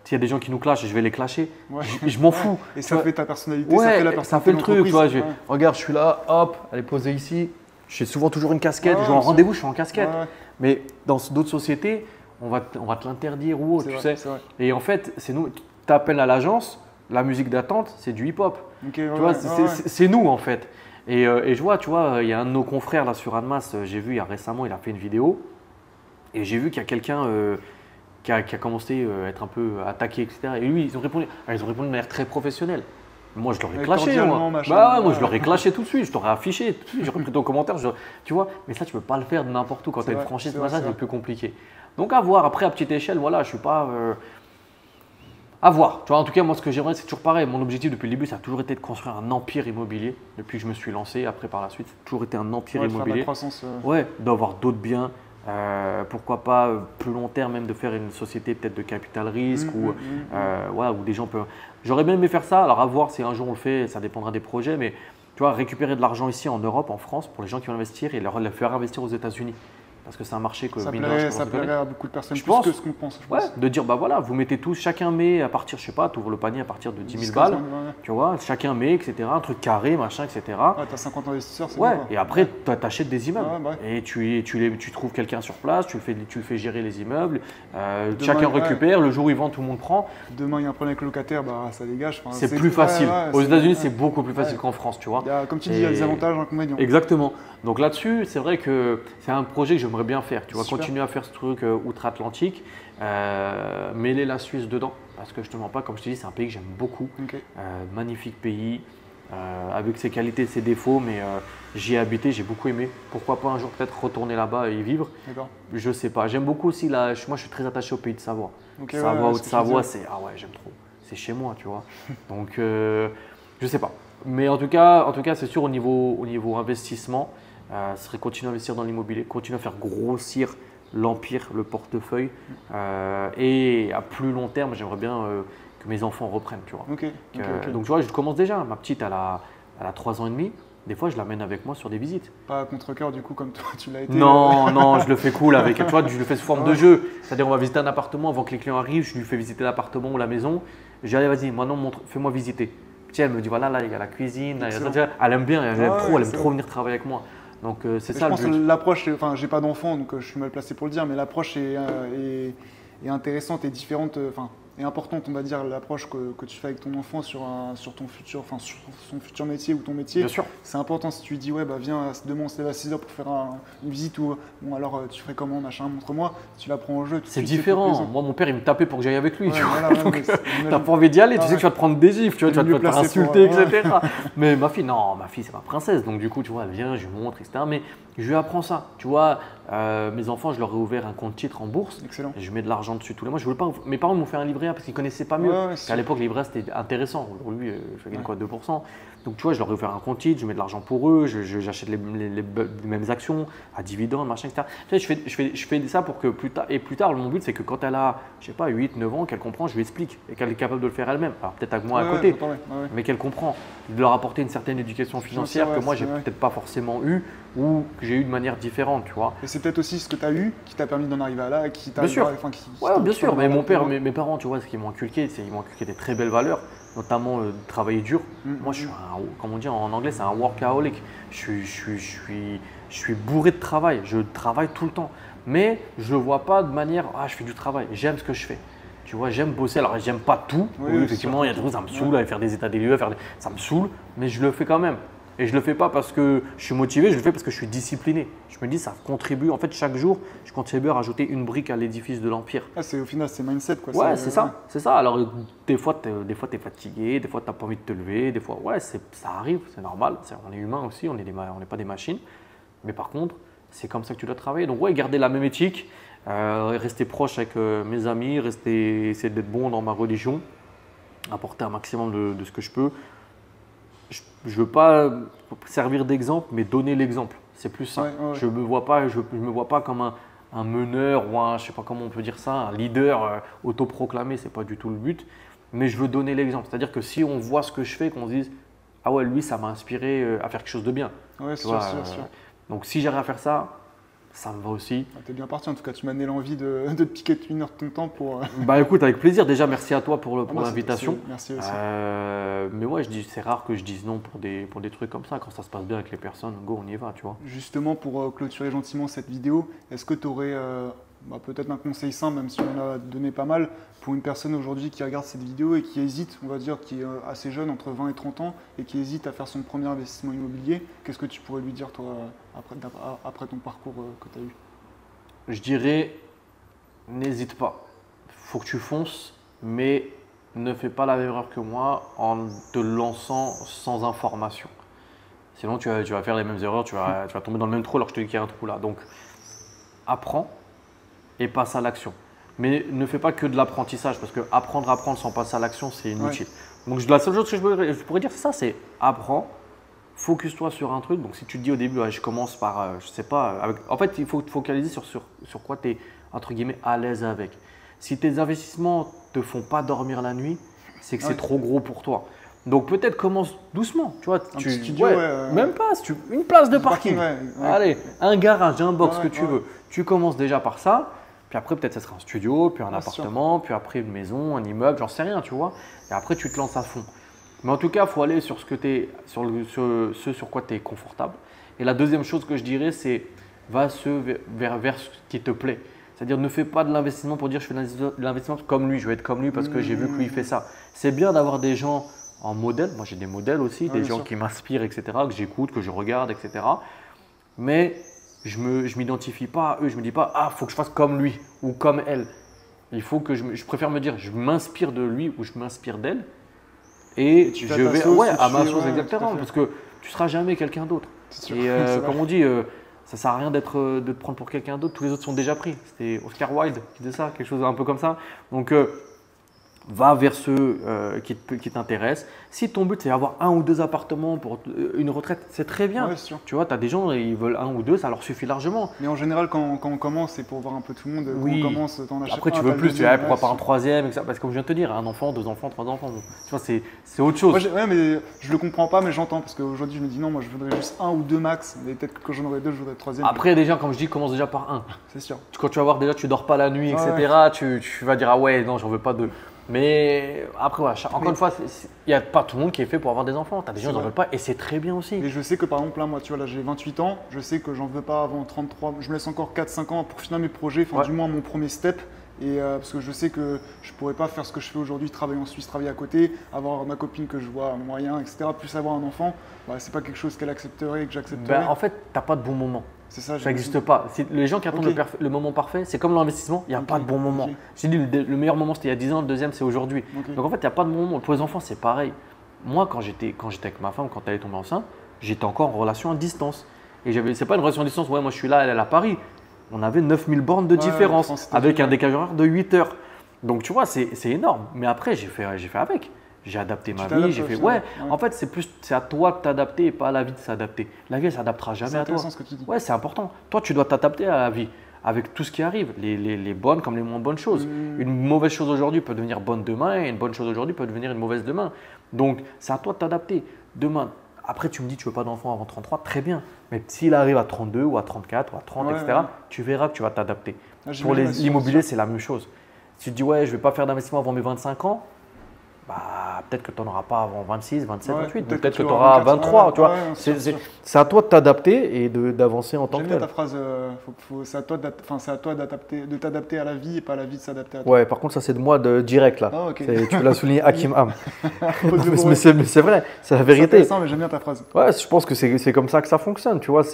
S'il y a des gens qui nous clashent, je vais les clasher. Ouais. Je m'en fous. Et ça fait ta personnalité, Ouais, ça fait la personnalité. ça fait le truc. Tu vois, ouais. regarde, je suis là, hop, elle est posée ici. J'ai souvent toujours une casquette. Ouais, Genre en ouais, rendez-vous, je suis en casquette. Ouais, ouais. Mais dans d'autres sociétés, on va te l'interdire ou autre, C'est tu vrai, sais. c'est vrai. Et en fait, c'est nous. Tu appelles à l'agence, la musique d'attente, c'est du hip-hop. Ok, Tu vois, c'est nous en fait. Et je vois, tu vois, il y a un de nos confrères là sur Annemasse, j'ai vu récemment, il a fait une vidéo et j'ai vu qu'il y a quelqu'un qui a commencé à être un peu attaqué, etc. Et lui, ils ont répondu de manière très professionnelle. Moi, je l'aurais Avec clashé, moi. machin, Bah, ouais, moi, ouais. je l'aurais clashé tout de suite, je t'aurais affiché, tout de suite, j'aurais pris ton commentaire, tu vois. Mais ça, tu peux pas le faire de n'importe où. Quand tu as une vrai, franchise, c'est vrai, machin, c'est c'est vrai. plus compliqué. Donc, à voir. Après, à petite échelle, voilà, je suis pas. À voir. Tu vois, en tout cas, moi, ce que j'aimerais, c'est toujours pareil. Mon objectif depuis le début, ça a toujours été de construire un empire immobilier. Depuis que je me suis lancé, après par la suite, ça a toujours été un empire Ouais, de faire de la immobilier. croissance. Ouais, d'avoir d'autres biens. Pourquoi pas plus long terme, même de faire une société peut-être de capital risque voilà, où des gens peuvent. J'aurais bien aimé faire ça. Alors, à voir si un jour on le fait, ça dépendra des projets. Mais tu vois, récupérer de l'argent ici en Europe, en France, pour les gens qui veulent investir et le faire investir aux États-Unis. Parce que c'est un marché que Ça mine de rien, je plairait, pense à beaucoup de personnes, Je plus pense. que ce qu'on pense. Je Ouais, pense. de dire, bah voilà, vous mettez tous, chacun met à partir, je sais pas, tu ouvres le panier à partir de 10 000 10, balles, 15 000, ouais. tu vois, chacun met, etc., un truc carré, machin, etc. Ouais, t'as 50 investisseurs, c'est Ouais, bien, quoi. et après, tu achètes des immeubles. Ouais, bah Et tu trouves quelqu'un sur place, tu le fais gérer les immeubles, Demain, chacun ouais. récupère, le jour où il vend, tout le monde prend. Demain, il y a un problème avec le locataire, bah, ça dégage. Enfin, C'est plus facile. ouais, Aux États-Unis, ouais. c'est beaucoup plus facile Ouais. qu'en France, tu vois. Comme tu dis, il y a des avantages, des inconvénients. Exactement. Donc là-dessus, c'est vrai que c'est un projet que j'aimerais bien faire. Tu vois, Super. continuer à faire ce truc outre-Atlantique, mêler la Suisse dedans. Parce que je te mens pas, comme je te dis, c'est un pays que j'aime beaucoup. Ok. Magnifique pays, avec ses qualités et ses défauts, mais j'y ai habité, j'ai beaucoup aimé. Pourquoi pas un jour peut-être retourner là-bas et y vivre? D'accord. Je sais pas. J'aime beaucoup aussi moi je suis très attaché au pays de Savoie. Ok, Savoie, ouais, Haute-Savoie, c'est j'aime trop. C'est chez moi, tu vois. Donc je sais pas. Mais en tout cas, c'est sûr au niveau investissement, ce serait continuer à investir dans l'immobilier, continuer à faire grossir l'empire, le portefeuille. Et à plus long terme, j'aimerais bien que mes enfants reprennent, tu vois. Ok. Donc tu vois, je commence déjà. Ma petite, elle a 3 ans et demi. Des fois, je l'amène avec moi sur des visites. Pas à contre-cœur, du coup, comme toi, tu l'as été. Non, je le fais cool avec. Tu vois, je le fais sous forme de Ouais. jeu. C'est-à-dire, on va visiter un appartement avant que les clients arrivent. Je lui fais visiter l'appartement ou la maison. Je dis, allez, vas-y, maintenant, fais-moi visiter. Puis elle me dit, voilà, là, il y a la cuisine. Là, il y a ça. Excellent. Tu vois, elle aime bien, elle aime trop excellent. venir travailler avec moi. Donc, c'est Et ça je le pense que but. l'approche, enfin, j'ai pas d'enfant, donc je suis mal placé pour le dire, mais l'approche est intéressante et différente, enfin, et importante, on va dire, l'approche que tu fais avec ton enfant sur ton futur, enfin, sur son futur métier ou ton métier. Bien sûr. C'est important si tu lui dis, ouais, bah viens, demain on se lève à 6h pour faire une visite ou, bon, alors tu ferais comment, machin, montre-moi. Si tu l'apprends en jeu, tout de C'est suite, plus différent. plaisant. Moi, mon père, il me tapait pour que j'aille avec lui. Ouais, tu vois. voilà, ouais, Donc, mais j'imagine. t'as pas envie d'y aller, tu Ah, sais que tu vas te prendre des gifles, tu vois, tu vas Mieux te faire placé pour- insulter, ouais. etc. Mais ma fille, non, ma fille, c'est ma princesse. Donc, du coup, tu vois, elle vient, je lui montre, etc. Mais je lui apprends ça. Tu vois, mes enfants, je leur ai ouvert un compte titre en bourse. Excellent. Et je mets de l'argent dessus tous les mois. Je voulais pas, mes parents m'ont fait un livret A parce qu'ils connaissaient pas mieux. Ouais, À l'époque, le livret A, c'était intéressant. Aujourd'hui, je gagne quoi, 2%. Donc, tu vois, je leur ai offert un compte titre, je mets de l'argent pour eux, j'achète les mêmes actions à dividendes, machin, etc. Tu sais, je fais ça pour que plus tard, mon but, c'est que quand elle a, je sais pas, 8, 9 ans, qu'elle comprend, je lui explique et qu'elle est capable de le faire elle-même. Alors, peut-être avec moi à Ouais, côté, j'entends, ouais. mais qu'elle comprend. De leur apporter une certaine éducation financière ouais, que moi, c'est j'ai vrai. peut-être pas forcément eu ou que j'ai eu de manière différente, tu vois. Et c'est peut-être aussi ce que tu as eu qui t'a permis d'en arriver à là, qui t'a Bien sûr. enfin, qui Ouais, bien qui sûr. t'a Mais mon donné père, la- mes parents, tu vois, ce qu'ils m'ont inculqué, c'est qu'ils m'ont inculqué des très belles valeurs, notamment de travailler dur. Moi, je suis comme on dit en anglais, c'est un workaholic. Je suis bourré de travail. Je travaille tout le temps. Mais je ne le vois pas de manière, je fais du travail. J'aime ce que je fais. Tu vois, j'aime bosser. Alors, j'aime pas tout. Oui, Oui, effectivement, il y a des trucs, ça me saoule, aller faire des états des lieux, ça me saoule, mais je le fais quand même. Et je le fais pas parce que je suis motivé, je le fais parce que je suis discipliné. Je me dis, ça contribue. En fait, chaque jour, je contribue à rajouter une brique à l'édifice de l'Empire. Au final, c'est mindset, quoi. Ouais, c'est ça, c'est ça. Alors, des fois, tu es fatigué, des fois, tu n'as pas envie de te lever, des fois, ouais, ça arrive, c'est normal. On est humain aussi, on n'est pas des machines. Mais par contre, c'est comme ça que tu dois travailler. Donc, ouais, garder la même éthique, rester proche avec mes amis, essayer d'être bon dans ma religion, apporter un maximum de ce que je peux. Je ne veux pas servir d'exemple, mais donner l'exemple. C'est plus ça. Ouais. Je ne me vois pas comme un meneur ou je ne sais pas comment on peut dire ça, un leader autoproclamé, ce n'est pas du tout le but. Mais je veux donner l'exemple. C'est-à-dire que si on voit ce que je fais, qu'on se dise ah ouais, lui, ça m'a inspiré à faire quelque chose de bien. Ouais, Tu sûr, vois, sûr. donc si j'arrive à faire ça, ça me va aussi. Ah, t'es bien parti, en tout cas, tu m'as donné l'envie de te piquer 1 heure de ton temps pour. Bah écoute, avec plaisir. Déjà, merci à toi pour Ah, moi, l'invitation. Merci aussi. Mais ouais, c'est rare que je dise non pour des trucs comme ça. Quand ça se passe bien avec les personnes, go, on y va, tu vois. Justement, pour clôturer gentiment cette vidéo, est-ce que tu aurais peut-être un conseil simple, même si on en a donné pas mal, pour une personne aujourd'hui qui regarde cette vidéo et qui hésite, on va dire, qui est assez jeune, entre 20 et 30 ans, et qui hésite à faire son premier investissement immobilier, qu'est-ce que tu pourrais lui dire, toi, après ton parcours que tu as eu? Je dirais, n'hésite pas. Faut que tu fonces, mais ne fais pas la même erreur que moi en te lançant sans information. Sinon, tu vas faire les mêmes erreurs, tu vas tomber dans le même trou alors que je te dis qu'il y a un trou là. Donc, apprends et passe à l'action. Mais ne fais pas que de l'apprentissage parce que apprendre sans passer à l'action, c'est inutile. Ouais. Donc, la seule chose que je pourrais dire, c'est ça, c'est apprends, focus-toi sur un truc. Donc, si tu te dis au début, je commence par, je sais pas, en fait, il faut te focaliser sur quoi tu es, entre guillemets, à l'aise avec. Si tes investissements ne te font pas dormir la nuit, c'est que c'est trop gros pour toi. Donc peut-être commence doucement, tu vois. Un petit studio, même pas, une place de parking. Allez, un garage, un box que tu veux. Tu commences déjà par ça, puis après peut-être ça sera un studio, puis un appartement, puis après une maison, un immeuble, j'en sais rien, tu vois. Et après tu te lances à fond. Mais en tout cas, il faut aller sur ce sur quoi tu es confortable. Et la deuxième chose que je dirais, c'est va vers ce qui te plaît. C'est-à-dire ne fais pas de l'investissement pour dire je fais de l'investissement comme lui, je vais être comme lui parce que j'ai vu que lui il fait ça. C'est bien d'avoir des gens en modèle, moi j'ai des modèles aussi, des gens qui m'inspirent, etc., que j'écoute, que je regarde, etc. Mais je ne m'identifie pas à eux, je ne me dis pas ah, faut que je fasse comme lui ou comme elle. Il faut que je préfère me dire je m'inspire de lui ou je m'inspire d'elle et je vais à ma chose exactement parce que tu ne seras jamais quelqu'un d'autre. Et comme on dit, ça ne sert à rien de te prendre pour quelqu'un d'autre, tous les autres sont déjà pris. C'était Oscar Wilde qui disait ça, quelque chose un peu comme ça. Donc va vers ceux qui t'intéressent. Si ton but c'est d'avoir 1 ou 2 appartements pour une retraite, c'est très bien. Ouais, tu vois, tu as des gens, ils veulent 1 ou 2, ça leur suffit largement. Mais en général, quand on commence, c'est pour voir un peu tout le monde. Oui. Quand on commence, t'en achètes après, tu veux plus, tu dis pourquoi pas un troisième, etc. Parce que comme je viens de te dire, 1 enfant, 2 enfants, 3 enfants. Tu vois, c'est autre chose. Moi, mais je le comprends pas, mais j'entends. Parce qu'aujourd'hui, je me dis non, moi je voudrais juste 1 ou 2 max. Mais peut-être que quand j'en aurais 2, je voudrais le troisième. Après, déjà, comme je dis, commence déjà par 1. C'est sûr. Quand tu vas voir déjà, tu dors pas la nuit, etc. Tu vas dire ah ouais, non, j'en veux pas 2. Mais après, voilà, encore une fois, il n'y a pas tout le monde qui est fait pour avoir des enfants. Tu as des gens qui n'en veulent pas et c'est très bien aussi. Et je sais que par exemple, là, moi, tu vois, là, j'ai 28 ans. Je sais que j'en veux pas avant 33. Je me laisse encore 4-5 ans pour finir mes projets, enfin, du moins mon premier step. Et parce que je sais que je pourrais pas faire ce que je fais aujourd'hui, travailler en Suisse, travailler à côté, avoir ma copine que je vois moyen, etc. Plus avoir un enfant, c'est pas quelque chose qu'elle accepterait et que j'accepterais. En fait, tu n'as pas de bon moment. C'est ça, ça n'existe pas. Les gens qui attendent le moment parfait, c'est comme l'investissement, il n'y a pas de bon moment. J'ai dit le meilleur moment c'était il y a 10 ans, le deuxième c'est aujourd'hui. Donc en fait, il n'y a pas de bon moment. Pour les enfants, c'est pareil. Moi, quand j'étais avec ma femme, quand elle est tombée enceinte, j'étais encore en relation à distance. Et c'est pas une relation à distance, ouais, moi je suis là, elle est à Paris. On avait 9000 bornes de différence avec un décalage horaire de 8 heures. Donc tu vois, c'est énorme. Mais après, j'ai fait avec. J'ai adapté ma vie, j'ai fait En fait, c'est à toi de t'adapter et pas à la vie de s'adapter. La vie, elle s'adaptera jamais à toi. C'est intéressant ce que tu dis. Ouais, c'est important. Toi, tu dois t'adapter à la vie avec tout ce qui arrive, les bonnes comme les moins bonnes choses. Une mauvaise chose aujourd'hui peut devenir bonne demain et une bonne chose aujourd'hui peut devenir une mauvaise demain. Donc, c'est à toi de t'adapter. Demain, après, tu me dis tu veux pas d'enfant avant 33, très bien. Mais s'il arrive à 32 ou à 34 ou à 30, etc., tu verras que tu vas t'adapter. Pour l'immobilier, c'est la même chose. Si tu te dis ouais, je vais pas faire d'investissement avant mes 25 ans, peut-être que tu n'en auras pas avant 26, 27, 28, peut-être que tu auras 23, tu vois. C'est à toi de t'adapter et d'avancer en tant que tel. J'aime bien ta phrase, c'est à toi de t'adapter à la vie et pas à la vie de s'adapter à toi. Ouais, par contre, ça c'est de moi direct là. Tu l'as souligné, Hakim Am. mais c'est vrai, c'est la vérité. C'est intéressant, mais j'aime bien ta phrase. Ouais, je pense que c'est comme ça que ça fonctionne, tu vois.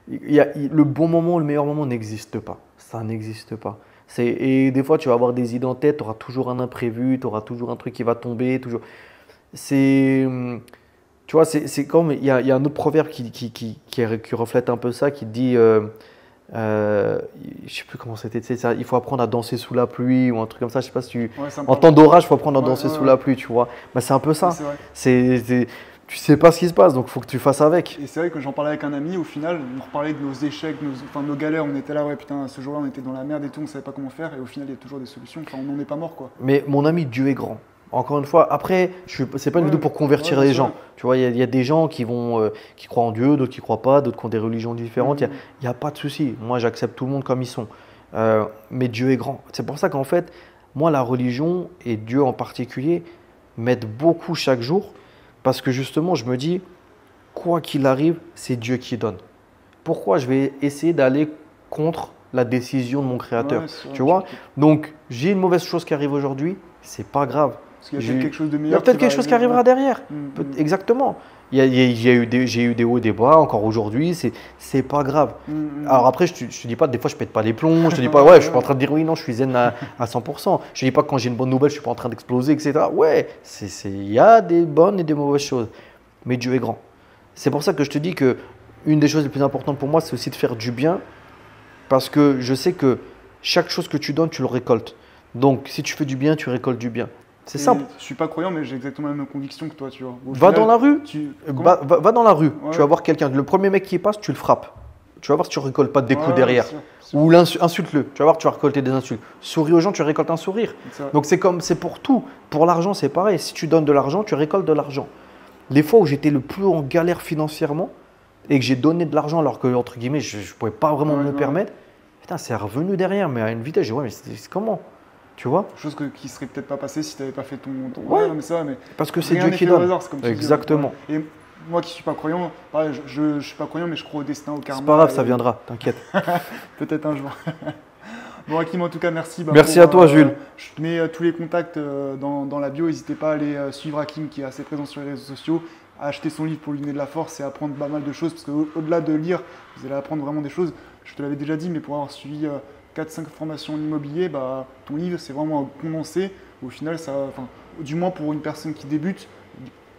Le bon moment, le meilleur moment n'existe pas. Ça n'existe pas. Et des fois, tu vas avoir des idées en tête, tu auras toujours un imprévu, tu auras toujours un truc qui va tomber. Tu vois, c'est comme, il y a un autre proverbe qui reflète un peu ça, qui dit, je ne sais plus comment c'était, il faut apprendre à danser sous la pluie ou un truc comme ça. Je sais pas si en temps d'orage, il faut apprendre à danser sous la pluie, tu vois. C'est un peu ça. Tu sais pas ce qui se passe, donc il faut que tu fasses avec. Et c'est vrai que j'en parlais avec un ami, au final, on reparlait de nos échecs, nos galères, on était là, ouais putain, ce jour-là on était dans la merde et tout, on savait pas comment faire, et au final il y a toujours des solutions, on n'en est pas mort quoi. Mais mon ami, Dieu est grand. Encore une fois, après, c'est pas une vidéo pour convertir les gens. Tu vois, il y a des gens qui croient en Dieu, d'autres qui croient pas, d'autres qui ont des religions différentes. Il n'y a pas de souci. Moi, j'accepte tout le monde comme ils sont. Mais Dieu est grand. C'est pour ça qu'en fait, moi, la religion et Dieu en particulier m'aident beaucoup chaque jour parce que justement, je me dis, quoi qu'il arrive, c'est Dieu qui donne. Pourquoi je vais essayer d'aller contre la décision de mon créateur, tu vois? Donc, j'ai une mauvaise chose qui arrive aujourd'hui, c'est pas grave. Parce qu'il y a peut-être quelque chose de meilleur. Il y a peut-être quelque chose qui arrivera derrière. Exactement. J'ai eu des hauts et des bas, encore aujourd'hui, c'est pas grave. Alors après, je te dis pas, des fois, je pète pas les plombs, je te dis pas, ouais, je suis pas en train de dire oui, non, je suis zen à 100%. Je te dis pas que quand j'ai une bonne nouvelle, je suis pas en train d'exploser, etc. Ouais, il y a des bonnes et des mauvaises choses. Mais Dieu est grand. C'est pour ça que je te dis que une des choses les plus importantes pour moi, c'est aussi de faire du bien. Parce que je sais que chaque chose que tu donnes, tu le récoltes. Donc, si tu fais du bien, tu récoltes du bien. C'est simple. Je suis pas croyant, mais j'ai exactement la même conviction que toi, tu vois. Va dans la rue. Va dans la rue. Ouais. Tu vas voir quelqu'un. Le premier mec qui passe, tu le frappes. Tu vas voir si tu récoltes pas des coups derrière. Sûr. Ou insulte-le. Tu vas voir, tu vas récolter des insultes. Souris aux gens, tu récoltes un sourire. Donc, c'est pour tout. Pour l'argent, c'est pareil. Si tu donnes de l'argent, tu récoltes de l'argent. Les fois où j'étais le plus en galère financièrement, et que j'ai donné de l'argent alors que, entre guillemets, je ne pouvais pas vraiment me le permettre, putain, c'est revenu derrière, mais à une vitesse, j'ai dit, ouais, mais c'est comment? Tu vois? Chose qui serait peut-être pas passée si tu n'avais pas fait ton ouais. Mais parce que c'est Dieu qui donne. Hasard, comme exactement. Tu dis, et moi qui ne suis pas croyant, pareil, je ne suis pas croyant, mais je crois au destin, au karma. C'est pas grave, ça viendra, t'inquiète. Peut-être un jour. Bon, Hakim, en tout cas, merci. Merci à toi, Jules. Je te mets tous les contacts dans la bio. N'hésitez pas à aller suivre Hakim, qui est assez présent sur les réseaux sociaux, à acheter son livre pour lui donner de la force et à apprendre pas mal de choses. Parce qu'au-delà de lire, vous allez apprendre vraiment des choses. Je te l'avais déjà dit, mais pour avoir suivi 4-5 formations en immobilier, ton livre, c'est vraiment un condensé. Au final, du moins pour une personne qui débute,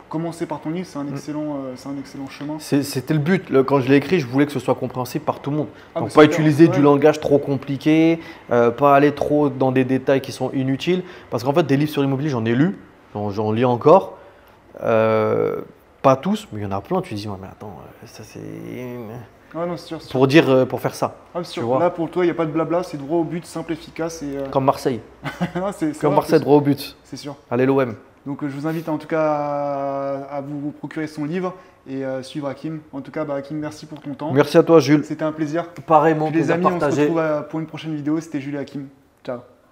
commencer par ton livre, c'est un excellent chemin. C'était le but. Quand je l'ai écrit, je voulais que ce soit compréhensible par tout le monde. Donc, pas utiliser du langage trop compliqué, pas aller trop dans des détails qui sont inutiles. Parce qu'en fait, des livres sur l'immobilier, j'en ai lu, j'en lis encore. Pas tous, mais il y en a plein. Tu dis, ouais, mais attends, ça c'est. Ah non, sûr. Pour faire ça. Ah, sûr. Là, pour toi, il n'y a pas de blabla, c'est droit au but, simple, efficace. Comme Marseille. Non, comme Marseille, droit au but. C'est sûr. Allez, l'OM. Donc, je vous invite en tout cas à vous procurer son livre et suivre Hakim. En tout cas, Hakim, merci pour ton temps. Merci à toi, Jules. C'était un plaisir. Pareillement, les amis, on se retrouve pour une prochaine vidéo. C'était Jules et Hakim. Ciao.